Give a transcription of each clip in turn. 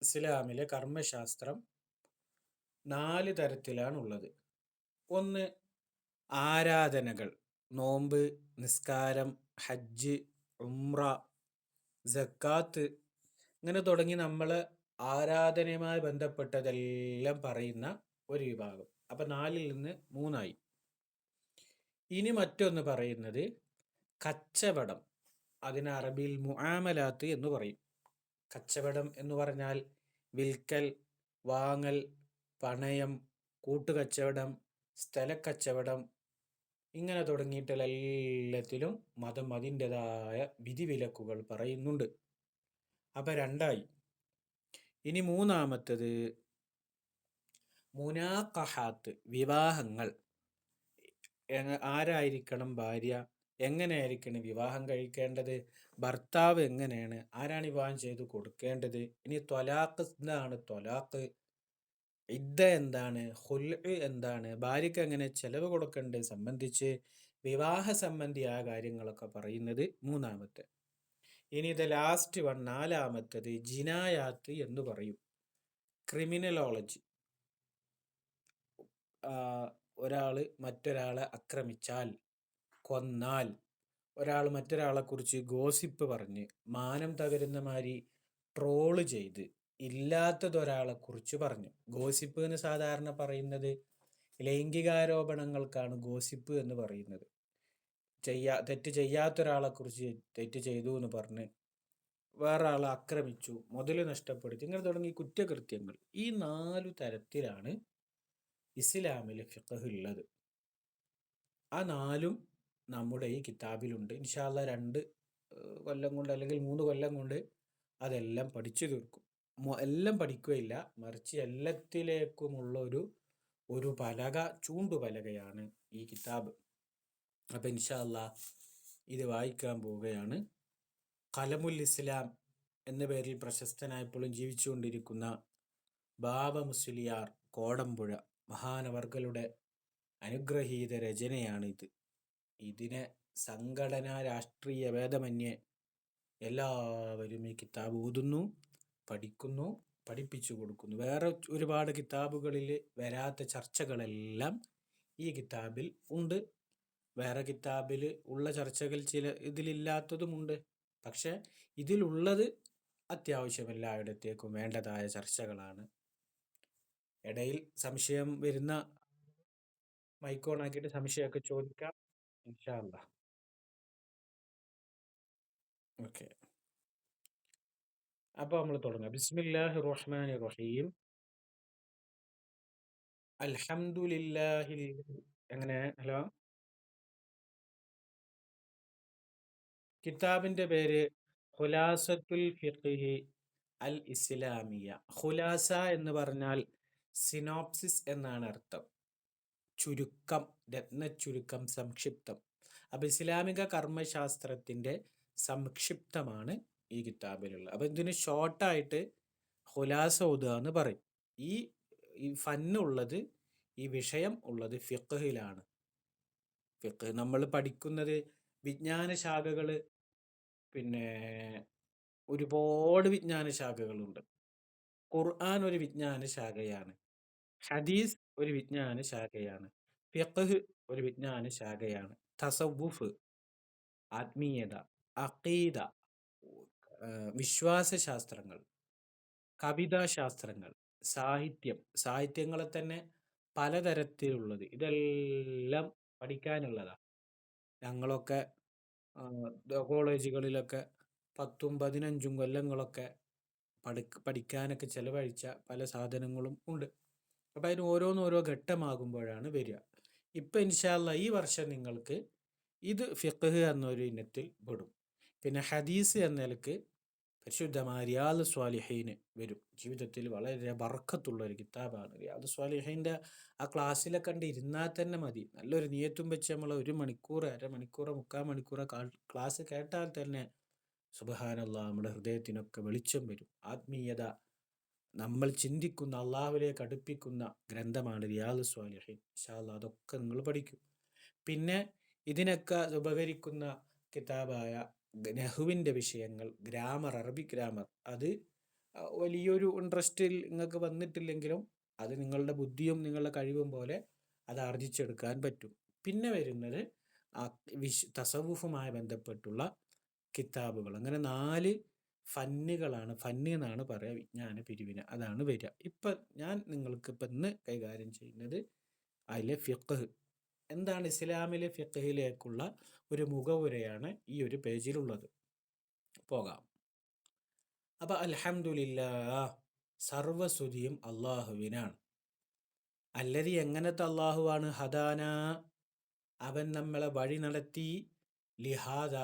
ഇസ്ലാമിലെ കർമ്മശാസ്ത്രം 4 തരത്തിലാണുള്ളത്. ഒന്ന് ആരാധനകൾ, നോമ്പ്, നിസ്കാരം, ഹജ്ജ്, ഉംറ, സക്കാത്ത്, ഇങ്ങനെ തുടങ്ങി നമ്മൾ ആരാധനയുമായി ബന്ധപ്പെട്ടതെല്ലാം പറയുന്ന ഒരു വിഭാഗം. അപ്പം 4-ൽ നിന്ന് 3 ആയി. ഇനി മറ്റൊന്ന് പറയുന്നത് കച്ചവടം. അതിന് അറബിയിൽ മുആമലാത്ത് എന്ന് പറയും. കച്ചവടം എന്ന് പറഞ്ഞാൽ വിൽക്കൽ, വാങ്ങൽ, പണയം, കൂട്ടുകച്ചവടം, സ്ഥലക്കച്ചവടം, ഇങ്ങനെ തുടങ്ങിയിട്ടുള്ള എല്ലാത്തിലും മതം അതിൻ്റെതായ വിധിവിലക്കുകൾ പറയുന്നുണ്ട്. അപ്പം 2ആയി. ഇനി മൂന്നാമത്തത് മുനാഖഹാത്ത്, വിവാഹങ്ങൾ. ആരായിരിക്കണം ഭാര്യ, എങ്ങനെയായിരിക്കണം വിവാഹം കഴിക്കേണ്ടത്, ഭർത്താവ് എങ്ങനെയാണ്, ആരാണ് വിവാഹം ചെയ്ത് കൊടുക്കേണ്ടത്. ഇനി ത്വലാഖ് എന്താണ്, ത്വലാഖ് ഇദ്ദ എന്താണ്, ഖുൽഉ എന്താണ്, ഭാര്യയ്ക്ക് എങ്ങനെ ചെലവ് കൊടുക്കേണ്ടത് സംബന്ധിച്ച് വിവാഹ സംബന്ധിയായ കാര്യങ്ങളൊക്കെ പറയുന്നത് മൂന്നാമത്തെ. ഇനി ഇത് ലാസ്റ്റ് വൺ 4-മത്തത് ജിനായാത്ത് എന്ന് പറയും. ക്രിമിനലോളജി. ഒരാൾ മറ്റൊരാളെ ആക്രമിച്ചാൽ, കൊന്നാൽ, ഒരാൾ മറ്റൊരാളെ കുറിച്ച് ഗോസിപ്പ് പറഞ്ഞ് മാനം തകരുന്ന മാതിരി ട്രോള് ചെയ്ത് ഇല്ലാത്തതൊരാളെ കുറിച്ച് പറഞ്ഞു. ഗോസിപ്പ് എന്ന് സാധാരണ പറയുന്നത് ലൈംഗികാരോപണങ്ങൾക്കാണ് ഗോസിപ്പ് എന്ന് പറയുന്നത്. തെറ്റ് ചെയ്യാത്തൊരാളെ കുറിച്ച് തെറ്റ് ചെയ്തു എന്ന് പറഞ്ഞ് വേറെ ആളെ ആക്രമിച്ചു, മുതൽ നഷ്ടപ്പെടുത്തി, ഇങ്ങനെ തുടങ്ങി കുറ്റകൃത്യങ്ങൾ. ഈ 4 തരത്തിലാണ് ഇസ്ലാമിലെ ഫിഖ്ഹ് ഉള്ളത്. ആ 4ഉം നമ്മുടെ ഈ കിതാബിലുണ്ട്. ഇൻഷാ അല്ലാഹ് 2 കൊല്ലം കൊണ്ട് അല്ലെങ്കിൽ 3 കൊല്ലം കൊണ്ട് അതെല്ലാം പഠിച്ചു തീർക്കും. എല്ലാം പഠിക്കുകയില്ല, മറിച്ച് എല്ലാത്തിലേക്കുമുള്ള ഒരു പലക, ചൂണ്ടുപലകയാണ് ഈ കിതാബ്. അപ്പം ഇൻഷാ അല്ലാഹ് ഇത് വായിക്കാൻ പോവുകയാണ്. ഖലമുൽ ഇസ്ലാം എന്ന പേരിൽ പ്രശസ്തനായപ്പോഴും ജീവിച്ചുകൊണ്ടിരിക്കുന്ന ബാബ മുസ്ലിയാർ കോടമ്പുഴ മഹാനവർകളുടെ അനുഗ്രഹീത രചനയാണ് ഇത്. ഇതിനെ സംഘടനാ രാഷ്ട്രീയ ഭേദമന്യേ എല്ലാവരും ഈ കിതാബ് ഓതുന്നു, പഠിക്കുന്നു, പഠിപ്പിച്ചു കൊടുക്കുന്നു. വേറെ ഒരുപാട് കിതാബുകളിൽ വരാത്ത ചർച്ചകളെല്ലാം ഈ കിതാബിൽ ഉണ്ട്. വേറെ കിതാബിൽ ഉള്ള ചർച്ചകൾ ചില ഇതിലില്ലാത്തതുമുണ്ട്. പക്ഷെ ഇതിലുള്ളത് അത്യാവശ്യം എല്ലായിടത്തേക്കും വേണ്ടതായ ചർച്ചകളാണ്. ഇടയിൽ സംശയം വരുന്ന മൈക്ക് ഓൺ ആക്കിയിട്ട് സംശയമൊക്കെ ചോദിക്കാം ഇൻഷാ അല്ലാഹ്. ഓക്കെ, അപ്പോൾ നമ്മൾ തുടങ്ങാം. ബിസ്മില്ലാഹിർ റഹ്മാനിർ റഹീം. അൽഹംദുലില്ലാഹിൽ. എങ്ങനെ? ഹലോ. കിതാബിന്റെ പേര് ഖുലാസത്തുൽ ഫിഖ്ഹി അൽ ഇസ്ലാമിയ. ഖുലാസ എന്ന് പറഞ്ഞാൽ സിനോപ്സിസ് എന്നാണ് അർത്ഥം. ചുരുക്കം, രത്നച്ചുരുക്കം, സംക്ഷിപ്തം. അപ്പം ഇസ്ലാമിക കർമ്മശാസ്ത്രത്തിന്റെ സംക്ഷിപ്തമാണ് ഈ കിതാബിലുള്ളത്. അപ്പം ഇതിന് ഷോർട്ടായിട്ട് ഖുലാസ ഓതുക എന്ന് പറയും. ഈ ഫന്നുള്ളത്, ഈ വിഷയം ഉള്ളത് ഫിഖ്ഹിലാണ്. ഫിഖ് നമ്മൾ പഠിക്കുന്നത് വിജ്ഞാന ശാഖകൾ, പിന്നെ ഒരുപാട് വിജ്ഞാന ശാഖകളുണ്ട്. ഖുർആൻ ഒരു വിജ്ഞാന ശാഖയാണ്, ഹദീസ് ഒരു വിജ്ഞാന ശാഖയാണ്, ഫിഖ്ഹ് ഒരു വിജ്ഞാന ശാഖയാണ്, തസവുഫ് ആത്മീയത, അഖീദ വിശ്വാസശാസ്ത്രങ്ങൾ, കവിതാശാസ്ത്രങ്ങൾ, സാഹിത്യങ്ങളെ തന്നെ പലതരത്തിലുള്ളത്, ഇതെല്ലാം പഠിക്കാനുള്ളതാണ്. ഞങ്ങളൊക്കെ കോളേജുകളിലൊക്കെ 10ഉം 15ഉം കൊല്ലങ്ങളൊക്കെ പഠിക്കാനൊക്കെ ചെലവഴിച്ച പല സാധനങ്ങളും ഉണ്ട്. അപ്പം അതിന് ഓരോന്നോരോ ഘട്ടമാകുമ്പോഴാണ് വരിക. ഇപ്പം ഇൻഷാ അല്ലാഹ് ഈ വർഷം നിങ്ങൾക്ക് ഇത് ഫിഖ്ഹ് എന്നൊരു ഇനത്തിൽ പെടും. പിന്നെ ഹദീസ് എന്ന നിലക്ക് പരിശുദ്ധമായ റിയാദ് സ്വാലിഹീൻ വരും. ജീവിതത്തിൽ വളരെ ബർക്കത്തുള്ള ഒരു കിതാബാണ് റിയാദ് സ്വാലിഹീൻ്റെ. ആ ക്ലാസ്സിലൊക്കെ കണ്ട് ഇരുന്നാൽ തന്നെ മതി. നല്ലൊരു നിയത്തും വെച്ച് നമ്മൾ 1 മണിക്കൂർ, അരമണിക്കൂർ, 3/4 മണിക്കൂർ ക്ലാസ് കേട്ടാൽ തന്നെ സുബ്ഹാനല്ലാഹ് നമ്മുടെ ഹൃദയത്തിനൊക്കെ വെളിച്ചം വരും. ആത്മീയത, നമ്മൾ ചിന്തിക്കുന്ന, അള്ളാഹുവിലേക്ക് അടുപ്പിക്കുന്ന ഗ്രന്ഥമാണ് റിയാദ് സ്വാലിഹീൻ. ഇൻഷാ അല്ലാഹ് അതൊക്കെ നിങ്ങൾ പഠിക്കും. പിന്നെ ഇതിനൊക്കെ ഉപകരിക്കുന്ന കിതാബായ നഹ്വിൻ്റെ വിഷയങ്ങൾ, ഗ്രാമർ, അറബിക് ഗ്രാമർ, അത് വലിയൊരു ഇൻട്രസ്റ്റിൽ നിങ്ങൾക്ക് വന്നിട്ടില്ലെങ്കിലും അത് നിങ്ങളുടെ ബുദ്ധിയും നിങ്ങളുടെ കഴിവും പോലെ അത് ആർജിച്ചെടുക്കാൻ പറ്റും. പിന്നെ വരുന്നത് ആ തസവുഫുമായി ബന്ധപ്പെട്ടുള്ള കിതാബുകൾ. അങ്ങനെ 4 ഫന്നുകളാണ്. ഫന്ന് എന്നാണ് പറയുക വിജ്ഞാന പിരിവിന്. അതാണ് വരിക. ഇപ്പം ഞാൻ നിങ്ങൾക്ക് ഇപ്പം ഇന്ന് കൈകാര്യം ചെയ്യുന്നത് അതിലെ ഫിഖ്. എന്താണ് ഇസ്ലാമിലെ ഫിഖഹിലേക്കുള്ള ഒരു മുഖവുരയാണ് ഈ ഒരു പേജിലുള്ളത്. പോകാം. അപ്പം അൽഹംദുലില്ലാ, സർവസ്തുതിയും അള്ളാഹുവിനാണ്. അല്ലതി, എങ്ങനത്തെ അള്ളാഹുവാണ്? ഹദാന, അവൻ നമ്മളെ വഴി നടത്തി, ലിഹാദ,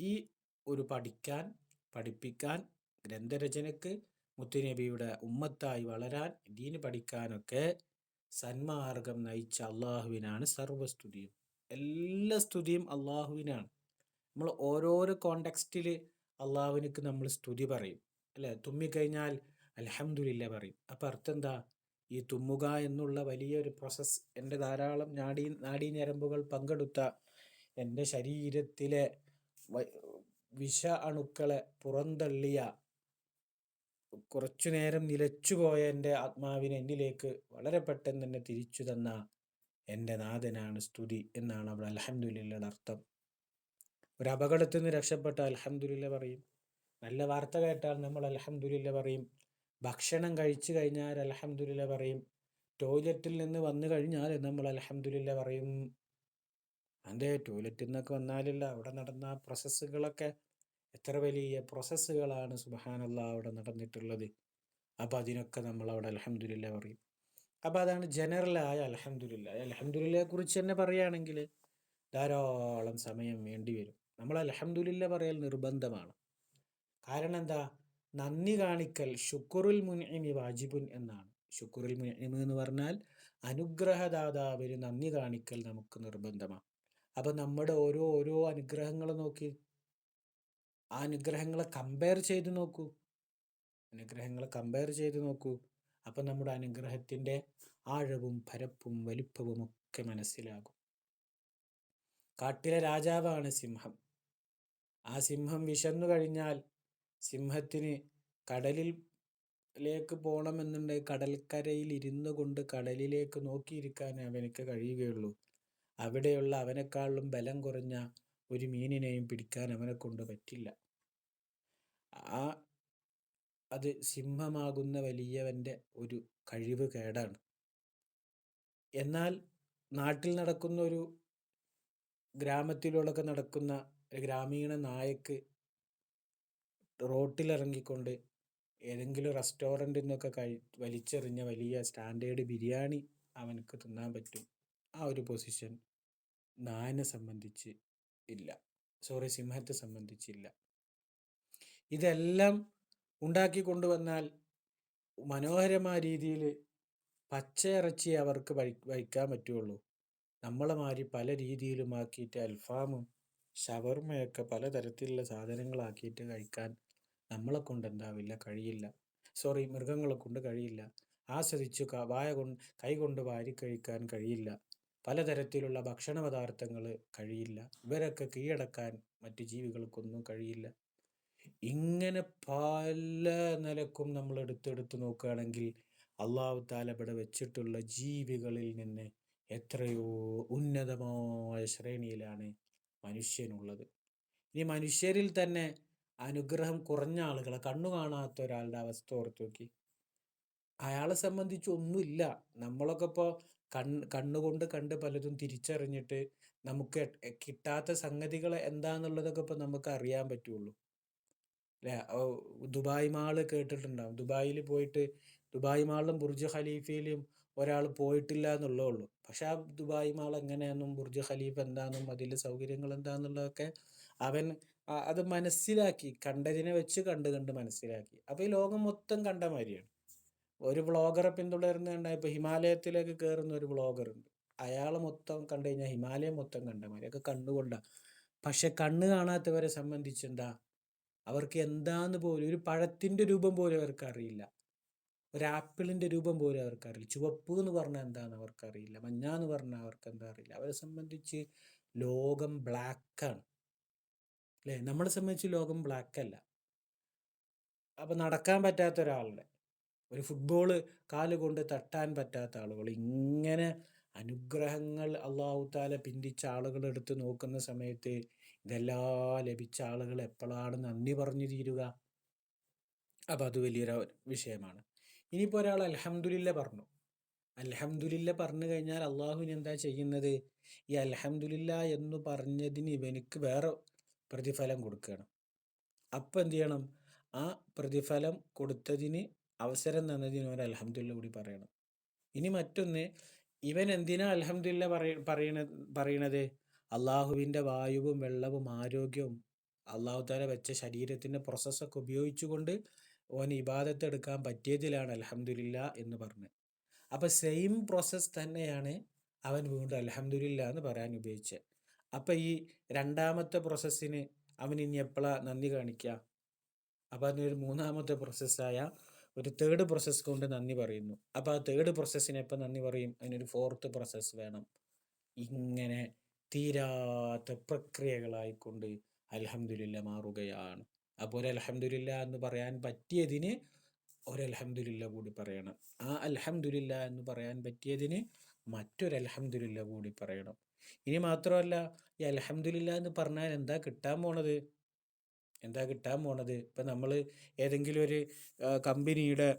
ഈ ഒരു പഠിപ്പിക്കാൻ, ഗ്രന്ഥരചനക്ക്, മുത്തുനബിയുടെ ഉമ്മത്തായി വളരാൻ, ദീന് പഠിക്കാനൊക്കെ സന്മാർഗം നയിച്ച അള്ളാഹുവിനാണ് സർവസ്തുതിയും. എല്ലാ സ്തുതിയും അള്ളാഹുവിനാണ്. നമ്മൾ ഓരോരോ കോണ്ടെക്സ്റ്റിൽ അള്ളാഹുവിനക്ക് നമ്മൾ സ്തുതി പറയും, അല്ലേ? തുമ്മിക്കഴിഞ്ഞാൽ അൽഹംദുലില്ലാ പറയും. അപ്പം അർത്ഥം എന്താ? ഈ തുമ്മുക എന്നുള്ള വലിയൊരു പ്രോസസ്സ്, എൻ്റെ ധാരാളം നാഡീഞരമ്പുകൾ പങ്കെടുത്ത എൻ്റെ ശരീരത്തിലെ വിഷ അണുക്കളെ പുറന്തള്ളിയ, കുറച്ചു നേരം നിലച്ചുപോയ എൻ്റെ ആത്മാവിനെ എന്നിലേക്ക് വളരെ പെട്ടെന്ന് തന്നെ തിരിച്ചു തന്ന എൻ്റെ നാഥനാണ് സ്തുതി എന്നാണ് അവിടെ അൽഹംദുലില്ലയുടെ അർത്ഥം. ഒരു അപകടത്തിൽ നിന്ന് രക്ഷപ്പെട്ട അൽഹംദുലില്ല പറയും. നല്ല വാർത്ത കേട്ടാൽ നമ്മൾ അൽഹംദുലില്ല പറയും. ഭക്ഷണം കഴിച്ചു കഴിഞ്ഞാൽ അൽഹംദുലില്ല പറയും. ടോയ്ലറ്റിൽ നിന്ന് വന്നു കഴിഞ്ഞാൽ നമ്മൾ അൽഹംദുലില്ല പറയും. അതിൻ്റെ ടോയ്ലറ്റിൽ നിന്നൊക്കെ വന്നാലില്ല, അവിടെ നടന്ന പ്രോസസ്സുകളൊക്കെ എത്ര വലിയ പ്രോസസ്സുകളാണ് സുബ്ഹാനല്ലാഹ് അവിടെ നടന്നിട്ടുള്ളത്. അപ്പോൾ അതിനൊക്കെ നമ്മൾ അവിടെ അൽഹംദുലില്ല പറയും. അപ്പോൾ അതാണ് ജനറലായ അൽഹംദുലില്ല. അൽഹംദുലില്ലയെ കുറിച്ച് തന്നെ പറയുകയാണെങ്കിൽ ധാരാളം സമയം വേണ്ടി വരും. നമ്മൾ അൽഹംദുലില്ല പറയൽ നിർബന്ധമാണ്. കാരണം എന്താ? നന്ദി കാണിക്കൽ ശുക്റുൽ മുൻഇമി വാജിബുൻ എന്നാണ്. ശുക്റുൽ മുൻഇമി എന്ന് പറഞ്ഞാൽ അനുഗ്രഹദാതാവിന് നന്ദി കാണിക്കൽ നമുക്ക് നിർബന്ധമാണ്. അപ്പം നമ്മുടെ ഓരോ അനുഗ്രഹങ്ങൾ നോക്കി, ആ അനുഗ്രഹങ്ങളെ കമ്പയർ ചെയ്ത് നോക്കൂ. അപ്പം നമ്മുടെ അനുഗ്രഹത്തിൻ്റെ ആഴവും പരപ്പും വലിപ്പവും ഒക്കെ മനസ്സിലാകും. കാട്ടിലെ രാജാവാണ് സിംഹം. ആ സിംഹം വിശന്നു കഴിഞ്ഞാൽ സിംഹത്തിന് കടലിലേക്ക് പോകണമെന്നുണ്ടെങ്കിൽ കടൽക്കരയിൽ ഇരുന്നു കൊണ്ട് കടലിലേക്ക് നോക്കിയിരിക്കാൻ അവനക്ക് കഴിയുകയുള്ളൂ. അവിടെയുള്ള അവനെക്കാളും ബലം കുറഞ്ഞ ഒരു മീനിനെയും പിടിക്കാൻ അവനെ കൊണ്ട് പറ്റില്ല. അത് സിംഹമാകുന്ന വലിയവൻ്റെ ഒരു കഴിവ് കേടാണ്. എന്നാൽ നാട്ടിൽ നടക്കുന്ന ഒരു ഗ്രാമത്തിലൂടെയൊക്കെ നടക്കുന്ന ഒരു ഗ്രാമീണ നായക്ക് റോട്ടിലിറങ്ങിക്കൊണ്ട് ഏതെങ്കിലും റെസ്റ്റോറൻറ്റിൽ നിന്നൊക്കെ വലിച്ചെറിഞ്ഞ വലിയ സ്റ്റാൻഡേർഡ് ബിരിയാണി അവനക്ക് തിന്നാൻ പറ്റും. ആ ഒരു പൊസിഷൻ സിംഹത്തെ സംബന്ധിച്ചില്ല. ഇതെല്ലാം ഉണ്ടാക്കി കൊണ്ടുവന്നാൽ മനോഹരമായ രീതിയിൽ പച്ചയിറച്ചി അവർക്ക് വയ്ക്കാൻ പറ്റുള്ളൂ. നമ്മളെ മാതിരി പല രീതിയിലുമാക്കിയിട്ട് അൽഫാമും ഷവർമയൊക്കെ പലതരത്തിലുള്ള സാധനങ്ങളാക്കിയിട്ട് കഴിക്കാൻ നമ്മളെ കൊണ്ട് കഴിയില്ല. മൃഗങ്ങളെ കൊണ്ട് കഴിയില്ല. ആസ്വദിച്ച് കൈ കൊണ്ട് വാരി കഴിക്കാൻ കഴിയില്ല. പലതരത്തിലുള്ള ഭക്ഷണ പദാർത്ഥങ്ങൾ കഴിയില്ല. ഇവരൊക്കെ കീഴടക്കാൻ മറ്റു ജീവികൾക്കൊന്നും കഴിയില്ല. ഇങ്ങനെ പല നിലക്കും നമ്മൾ എടുത്തെടുത്ത് നോക്കുകയാണെങ്കിൽ അള്ളാഹു തആല ഇവിടെ വെച്ചിട്ടുള്ള ജീവികളിൽ നിന്ന് എത്രയോ ഉന്നതമായ ശ്രേണിയിലാണ് മനുഷ്യനുള്ളത്. ഈ മനുഷ്യരിൽ തന്നെ അനുഗ്രഹം കുറഞ്ഞ ആളുകളെ, കണ്ണു കാണാത്ത ഒരാളുടെ അവസ്ഥ ഓർത്ത് നോക്കി. അയാളെ സംബന്ധിച്ച് ഒന്നുമില്ല. നമ്മളൊക്കെ ഇപ്പോൾ കണ്ണുകൊണ്ട് കണ്ട് പലതും തിരിച്ചറിഞ്ഞിട്ട് നമുക്ക് കിട്ടാത്ത സംഗതികൾ എന്താന്നുള്ളതൊക്കെ ഇപ്പോൾ നമുക്ക് അറിയാൻ പറ്റുള്ളൂ, അല്ലേ? ദുബായ് മാള് കേട്ടിട്ടുണ്ടാവും. ദുബായിൽ പോയിട്ട് ദുബായ് മാളിലും ബുർജ് ഖലീഫയിലും ഒരാൾ പോയിട്ടില്ല എന്നുള്ളേ ഉള്ളൂ. പക്ഷെ ആ ദുബായ് മാൾ എങ്ങനെയാണെന്നും ബുർജ് ഖലീഫ എന്താണെന്നും അതിലെ സൗകര്യങ്ങൾ എന്താണെന്നുള്ളതൊക്കെ അവൻ അത് മനസ്സിലാക്കി, കണ്ടതിനെ വെച്ച് കണ്ട് മനസ്സിലാക്കി. അപ്പോൾ ഈ ലോകം മൊത്തം കണ്ട മാതിരിയാണ്. ഒരു വ്ളോഗറെ പിന്തുടരുന്നുണ്ട്. ഇപ്പോൾ ഹിമാലയത്തിലേക്ക് കയറുന്ന ഒരു വ്ളോഗറുണ്ട്. അയാൾ മൊത്തം കണ്ടു കഴിഞ്ഞാൽ ഹിമാലയം മൊത്തം കണ്ട മാതിരി, ഒക്കെ കണ്ടുകൊണ്ടാണ്. പക്ഷെ കണ്ണ് കാണാത്തവരെ സംബന്ധിച്ച് എന്താ? അവർക്ക് എന്താന്ന് പോലും, ഒരു പഴത്തിൻ്റെ രൂപം പോലും അവർക്ക് അറിയില്ല. ഒരു ആപ്പിളിൻ്റെ രൂപം പോലും അവർക്കറിയില്ല. ചുവപ്പ് എന്ന് പറഞ്ഞാൽ എന്താണെന്ന് അവർക്കറിയില്ല. മഞ്ഞ എന്ന് പറഞ്ഞാൽ അവർക്ക് എന്താ അറിയില്ല. അവരെ സംബന്ധിച്ച് ലോകം ബ്ലാക്കാണ്, അല്ലേ? നമ്മളെ സംബന്ധിച്ച് ലോകം ബ്ലാക്ക് അല്ല. അപ്പം നടക്കാൻ പറ്റാത്ത ഒരാളുടെ, ഒരു ഫുട്ബോള് കാല് കൊണ്ട് തട്ടാൻ പറ്റാത്ത ആളുകൾ, ഇങ്ങനെ അനുഗ്രഹങ്ങൾ അള്ളാഹു താല പിന്തിച്ച ആളുകൾ എടുത്ത് നോക്കുന്ന സമയത്ത് ഇതെല്ലാം ലഭിച്ച ആളുകൾ എപ്പോഴാണ് നന്ദി പറഞ്ഞു തീരുക? അപ്പം അത് വലിയൊരു വിഷയമാണ്. ഇനിയിപ്പോൾ ഒരാൾ അൽഹംദുലില്ല പറഞ്ഞു. അൽഹംദുലില്ല പറഞ്ഞു കഴിഞ്ഞാൽ അള്ളാഹുവിന് എന്താ ചെയ്യുന്നത്? ഈ അൽഹംദുലില്ല എന്ന് പറഞ്ഞതിന് ഇവനിക്ക് വേറെ പ്രതിഫലം കൊടുക്കുകയാണ്. അപ്പം എന്ത് ചെയ്യണം? ആ പ്രതിഫലം കൊടുത്തതിന്, അവസരം തന്നതിന് ഒരു അൽഹംദുലില്ല കൂടി പറയണം. ഇനി മറ്റൊന്ന്, ഇവൻ എന്തിനാ അൽഹംദുലില്ല പറയണത്? അള്ളാഹുവിൻ്റെ വായുവും വെള്ളവും ആരോഗ്യവും അള്ളാഹു താല വെച്ച ശരീരത്തിൻ്റെ പ്രോസസ്സൊക്കെ ഉപയോഗിച്ചുകൊണ്ട് ഓൻ ഇബാദത്ത് എടുക്കാൻ പറ്റിയതിലാണ് അൽഹംദുലില്ല എന്ന് പറഞ്ഞത്. അപ്പം സെയിം പ്രോസസ്സ് തന്നെയാണ് അവൻ വീണ്ടും അൽഹംദുലില്ല എന്ന് പറയാൻ ഉപയോഗിച്ചത്. അപ്പം ഈ രണ്ടാമത്തെ പ്രോസസ്സിന് അവൻ ഇനി എപ്പോഴാണ് നന്ദി കാണിക്കുക? അപ്പം അതിനൊരു മൂന്നാമത്തെ പ്രോസസ്സായ ഒരു തേർഡ് പ്രോസസ്സ് കൊണ്ട് നന്ദി പറയുന്നു. അപ്പോൾ ആ തേർഡ് പ്രോസസ്സിന് എപ്പോൾ നന്ദി പറയും? അതിനൊരു ഫോർത്ത് പ്രോസസ്സ് വേണം. ഇങ്ങനെ തീരാത്ത പ്രക്രിയകളായിക്കൊണ്ട് അൽഹംദുലില്ല മാറുകയാണ്. അപ്പോൾ ഒരു അൽഹംദുലില്ല എന്ന് പറയാൻ പറ്റിയതിന് ഒരു അൽഹംദുലില്ല കൂടി പറയണം. ആ അൽഹംദുലില്ല എന്ന് പറയാൻ പറ്റിയതിന് മറ്റൊരു അൽഹംദുലില്ല കൂടി പറയണം. ഇനി മാത്രമല്ല, ഈ അൽഹംദുലില്ല എന്ന് പറഞ്ഞാൽ എന്താ കിട്ടാൻ പോണത്? ഇപ്പം നമ്മൾ ഏതെങ്കിലും ഒരു കമ്പനിയുടെ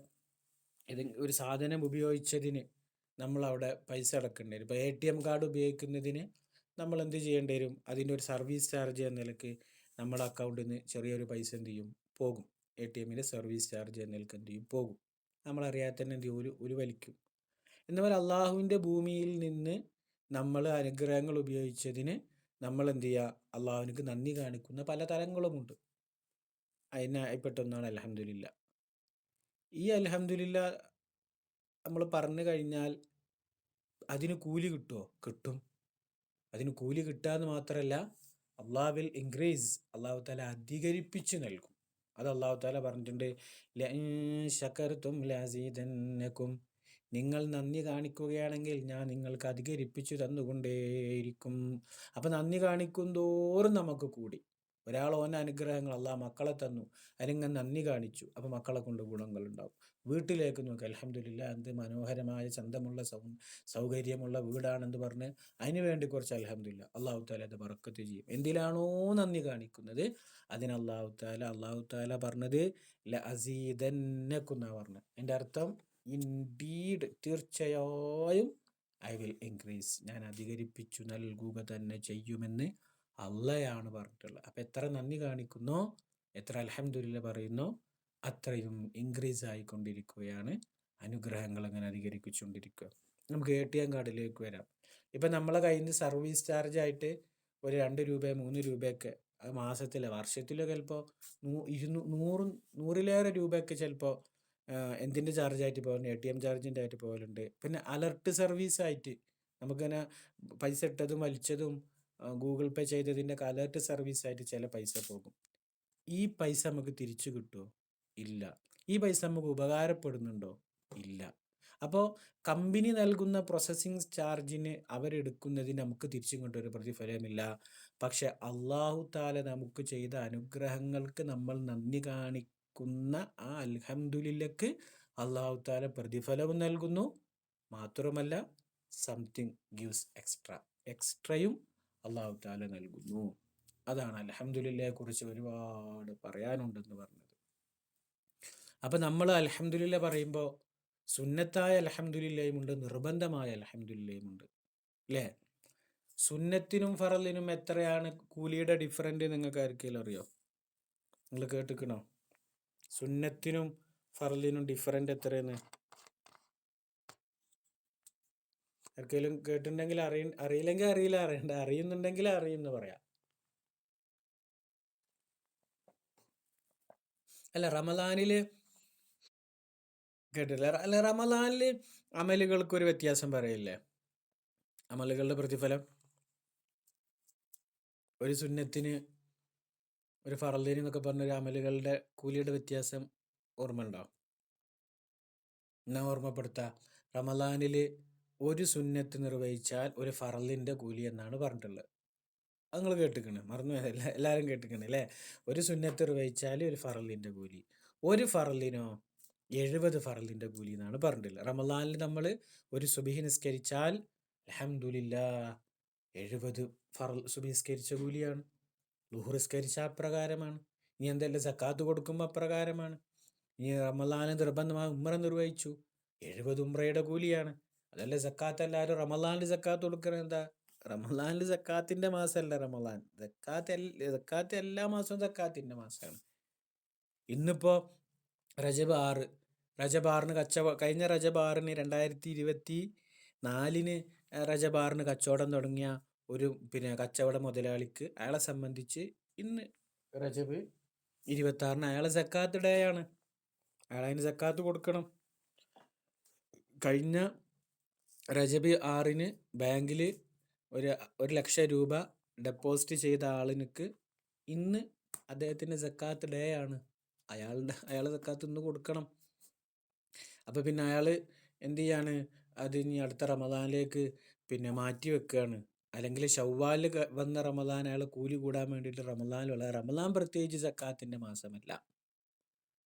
ഒരു സാധനം ഉപയോഗിച്ചതിന് നമ്മളവിടെ പൈസ അടക്കേണ്ടി വരും. ഇപ്പോൾ ATM കാർഡ് ഉപയോഗിക്കുന്നതിന് നമ്മൾ എന്ത് ചെയ്യേണ്ടി വരും? അതിൻ്റെ ഒരു സർവീസ് ചാർജ് എന്ന നിലക്ക് നമ്മുടെ അക്കൗണ്ടിൽ നിന്ന് ചെറിയൊരു പൈസ എന്ത് ചെയ്യും? പോകും. ATMൻ്റെ സർവീസ് ചാർജ് എന്ന നിലക്ക് എന്ത് ചെയ്യും? പോകും. നമ്മളറിയാതെ തന്നെ എന്ത് ചെയ്യും? ഒരു വലിക്കും. എന്നാൽ അള്ളാഹുവിൻ്റെ ഭൂമിയിൽ നിന്ന് നമ്മൾ അനുഗ്രഹങ്ങൾ ഉപയോഗിച്ചതിന് നമ്മൾ എന്ത് ചെയ്യുക? അള്ളാഹുവിനക്ക് നന്ദി കാണിക്കുന്ന പല തലങ്ങളുമുണ്ട്. അതിനായിപ്പെട്ടൊന്നാണ് അൽഹംദുലില്ല. ഈ അൽഹംദുലില്ല നമ്മൾ പറഞ്ഞു കഴിഞ്ഞാൽ അതിന് കൂലി കിട്ടുമോ? കിട്ടും. അതിന് കൂലി കിട്ടുക എന്ന് മാത്രമല്ല, അള്ളാഹു വിൽ ഇൻക്രീസ്, അള്ളാഹു താല അധികരിപ്പിച്ച് നൽകും. അത് അള്ളാഹു താല പറഞ്ഞിട്ടുണ്ട്, ലഇൻ ശകർതും ലഅസീദന്നകും, നിങ്ങൾ നന്ദി കാണിക്കുകയാണെങ്കിൽ ഞാൻ നിങ്ങൾക്ക് അധികരിപ്പിച്ചു തന്നുകൊണ്ടേയിരിക്കും. അപ്പം നന്ദി കാണിക്കും തോറും നമുക്ക് കൂടി. ഒരാൾ ഓൻ്റെ അനുഗ്രഹങ്ങൾ, അള്ളാഹ് മക്കളെ തന്നു, അതിനിങ്ങനെ നന്ദി കാണിച്ചു, അപ്പോൾ മക്കളെ കൊണ്ട് ഗുണങ്ങളുണ്ടാവും. വീട്ടിലേക്ക് നോക്കുക, അൽഹംദുലില്ലാ എന്ത് മനോഹരമായ ചന്തമുള്ള സൗകര്യമുള്ള വീടാണെന്ന് പറഞ്ഞ് അതിന് വേണ്ടി കുറച്ച് അൽഹംദുലില്ലാ, അള്ളാഹു താല അത് ബറക്കത്ത് ചെയ്യും. എന്തിലാണോ നന്ദി കാണിക്കുന്നത് അതിന് അള്ളാഹു താല പറഞ്ഞത് ലഅസീദന്നകും എന്നാണ് പറഞ്ഞത്. എൻ്റെ അർത്ഥം ഇൻഡീഡ്, തീർച്ചയായും ഐ വിൽ ഇൻക്രീസ്, ഞാൻ അധികരിപ്പിച്ചു നൽകുക തന്നെ ചെയ്യുമെന്ന് അള്ളയാണ് പറഞ്ഞിട്ടുള്ളത്. അപ്പം എത്ര നന്ദി കാണിക്കുന്നോ, എത്ര അൽഹംദുലില്ലാ പറയുന്നോ, അത്രയും ഇൻക്രീസ് ആയിക്കൊണ്ടിരിക്കുകയാണ്, അനുഗ്രഹങ്ങൾ അങ്ങനെ അധികരിപ്പിച്ചുകൊണ്ടിരിക്കുക. നമുക്ക് ATM കാർഡിലേക്ക് വരാം. ഇപ്പം നമ്മളെ കയ്യിൽ നിന്ന് സർവീസ് ചാർജ് ആയിട്ട് ഒരു 2 രൂപ 3 രൂപയൊക്കെ മാസത്തിലോ വർഷത്തിലോ ചിലപ്പോൾ 100 രൂപയൊക്കെ ചിലപ്പോൾ എന്തിൻ്റെ ചാർജായിട്ട് പോകുന്നുണ്ട്? ATM ചാർജിൻ്റെ ആയിട്ട് പോകലുണ്ട്. പിന്നെ അലർട്ട് സർവീസായിട്ട് നമുക്കിങ്ങനെ പൈസ ഇട്ടതും വലിച്ചതും ഗൂഗിൾ പേ ചെയ്തതിൻ്റെ അലർട്ട് സർവീസായിട്ട് ചില പൈസ പോകും. ഈ പൈസ നമുക്ക് തിരിച്ചു കിട്ടുമോ? ഇല്ല. ഈ പൈസ നമുക്ക് ഉപകാരപ്പെടുന്നുണ്ടോ? ഇല്ല. അപ്പോൾ കമ്പനി നൽകുന്ന പ്രോസസ്സിങ് ചാർജിന് അവരെടുക്കുന്നതിന് നമുക്ക് തിരിച്ചും കൊണ്ടൊരു പ്രതിഫലമില്ല. പക്ഷെ അള്ളാഹു താല നമുക്ക് ചെയ്ത അനുഗ്രഹങ്ങൾക്ക് നമ്മൾ നന്ദി കാണിക്കുന്ന ആ അൽഹംദുലില്ലക്ക് അള്ളാഹു താല പ്രതിഫലവും നൽകുന്നു. മാത്രമല്ല സംതിങ് ഗിവ്സ് എക്സ്ട്രയും അള്ളാഹു താല നൽകുന്നു. അതാണ് അൽഹംദുലില്ലയെ കുറിച്ച് ഒരുപാട് പറയാനുണ്ടെന്ന് പറഞ്ഞത്. അപ്പം നമ്മൾ അൽഹംദുലില്ല പറയുമ്പോൾ സുന്നത്തായ അൽഹംദുലില്ലയുമുണ്ട്, നിർബന്ധമായ അൽഹംദുലില്ലയുമുണ്ട്, അല്ലേ? സുന്നത്തിനും ഫറലിനും എത്രയാണ് കൂലിയുടെ ഡിഫറൻറ്റ് നിങ്ങൾക്ക് ആർക്കെങ്കിലും അറിയോ? നിങ്ങൾ കേട്ടിക്കണോ? സുന്നത്തിനും ഫറലിനും ഡിഫറൻറ്റ് എത്രയെന്ന് ആർക്കെങ്കിലും കേട്ടിട്ടുണ്ടെങ്കിൽ അറിയില്ലെങ്കിൽ അറിയില്ല, അറിയുന്നുണ്ടെങ്കിൽ അറിയുമെന്ന് പറയാം. അല്ല, റമദാനിൽ കേട്ടില്ല. അല്ല, റമദാനിൽ അമലുകൾക്കൊരു വ്യത്യാസം പറയില്ലേ? അമലുകളുടെ പ്രതിഫലം ഒരു സുന്നത്തിന് ഒരു ഫറലിന് എന്നൊക്കെ പറഞ്ഞൊരു അമലുകളുടെ കൂലിയുടെ വ്യത്യാസം ഓർമ്മ ഉണ്ടോ? എന്നാ ഓർമ്മപ്പെടുത്താം. റമദാനിൽ ഒരു സുന്നത്ത് നിർവഹിച്ചാൽ ഒരു ഫറലിൻ്റെ കൂലി എന്നാണ് പറഞ്ഞിട്ടുള്ളത്. നിങ്ങൾ കേട്ടിക്കണ്, മറന്നു എല്ലാവരും കേട്ടിക്കണ് അല്ലേ? ഒരു സുന്നത്ത് നിർവഹിച്ചാൽ ഒരു ഫറലിൻ്റെ കൂലി, ഒരു ഫറലിനോ 70 ഫറലിൻ്റെ കൂലി എന്നാണ് പറഞ്ഞിട്ടുള്ളത്. റമദാനിൽ നമ്മൾ ഒരു സുബഹി നിസ്കരിച്ചാൽ അൽഹംദുലില്ലാ 70 ഫറൽ സുബഹി നിസ്കരിച്ച കൂലിയാണ്. ളുഹർ നിസ്കരിച്ച അപ്രകാരമാണ്. ഇനി എന്തെല്ലാം സക്കാത്ത് കൊടുക്കുമ്പോൾ അപ്രകാരമാണ്. ഇനി റമദാന് നിർബന്ധമായി ഉംറ നിർവഹിച്ചു 70 ഉംറയുടെ കൂലിയാണ്. അതല്ല സക്കാത്ത്. എല്ലാവരും റമദാനിൽ സക്കാത്ത് കൊടുക്കുന്നത് എന്താ? റമദാനിൽ സക്കാത്തിന്റെ മാസമല്ല റമദാൻ. സക്കാത്ത് എല്ലാ മാസവും സക്കാത്തിന്റെ മാസമാണ്. ഇന്നിപ്പോ റജബ് 6, റജബ് 6-ന് കഴിഞ്ഞ റജബ് 6-ന് 2024 റജബ് 6-ന് കച്ചവടം തുടങ്ങിയ ഒരു കച്ചവട മുതലാളിക്ക് അയാളെ സംബന്ധിച്ച് ഇന്ന് റജബ് 26-ന് അയാളെ സക്കാത്ത് ഡേ ആണ്. അയാളതിന് സക്കാത്ത് കൊടുക്കണം. കഴിഞ്ഞ റജബ് 6-ന് ബാങ്കിൽ 1,00,000 രൂപ ഡെപ്പോസിറ്റ് ചെയ്ത ആളിനിക്ക് ഇന്ന് അദ്ദേഹത്തിൻ്റെ സക്കാത്ത് ഡേ ആണ്. അയാളെ സക്കാത്ത് ഇന്ന് കൊടുക്കണം. അപ്പോൾ പിന്നെ അയാൾ എന്ത് ചെയ്യാണ്? അത് ഇനി അടുത്ത റമദാനിലേക്ക് മാറ്റി വെക്കുകയാണ്. അല്ലെങ്കിൽ ശവ്വാലിൽ വന്ന റമദാൻ അയാൾ കൂലി കൂടാൻ വേണ്ടിയിട്ട് റമദാൻ പ്രത്യേകിച്ച് സക്കാത്തിൻ്റെ മാസമല്ല.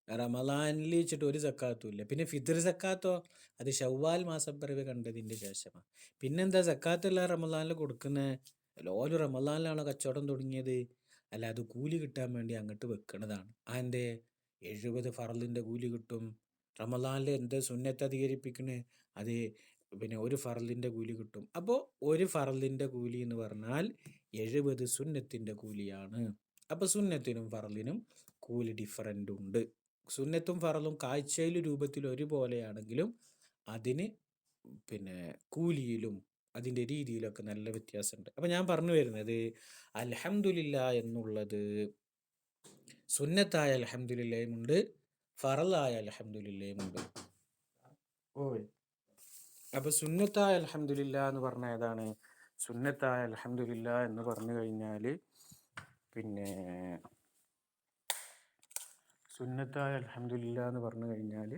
റമദാനിൽ വെച്ചിട്ട് ഒരു സക്കാത്തും ഇല്ല. പിന്നെ ഫിത്ർ സക്കാത്തോ അത് ശവ്വാൽ മാസപ്പിറവി കണ്ടതിൻ്റെ ശേഷമാണ്. പിന്നെന്താ സക്കാത്തല്ല റമദാനിൽ കൊടുക്കുന്നത്? എല്ലാവരും റമദാനിലാണോ കച്ചവടം തുടങ്ങിയത്? അല്ല, അത് കൂലി കിട്ടാൻ വേണ്ടി അങ്ങോട്ട് വെക്കണതാണ്. അതിൻ്റെ 70 ഫറലിൻ്റെ കൂലി കിട്ടും. റമദാനിൽ എന്ത് സുന്നത്ത് അധികരിപ്പിക്കണേ? അത് ഒരു ഫറലിൻ്റെ കൂലി കിട്ടും. അപ്പോൾ ഒരു ഫറലിൻ്റെ കൂലി എന്ന് പറഞ്ഞാൽ 70 സുന്നത്തിൻ്റെ കൂലിയാണ്. അപ്പോൾ സുന്നത്തിനും ഫറലിനും കൂലി ഡിഫറൻ്റ് ഉണ്ട്. സുന്നത്തും ഫറലും കാഴ്ചയിൽ രൂപത്തിൽ ഒരുപോലെയാണെങ്കിലും അതിന് കൂലിയിലും അതിൻ്റെ രീതിയിലൊക്കെ നല്ല വ്യത്യാസമുണ്ട്. അപ്പം ഞാൻ പറഞ്ഞു വരുന്നത് അൽഹംദുലില്ലാ എന്നുള്ളത് സുന്നത്തായ അൽഹംദുലില്ലയുമുണ്ട്, ഫറലായ അൽഹംദുലില്ലയുമുണ്ട്. അപ്പോൾ സുന്നത്തായ അൽഹംദുലില്ലാ എന്ന് പറഞ്ഞാൽ ഏതാണ്? സുന്നത്തായ അൽഹംദുലില്ലാ എന്ന് പറഞ്ഞു കഴിഞ്ഞാൽ സുന്നത്തായ അൽഹംദുലില്ലാ എന്ന് പറഞ്ഞു കഴിഞ്ഞാൽ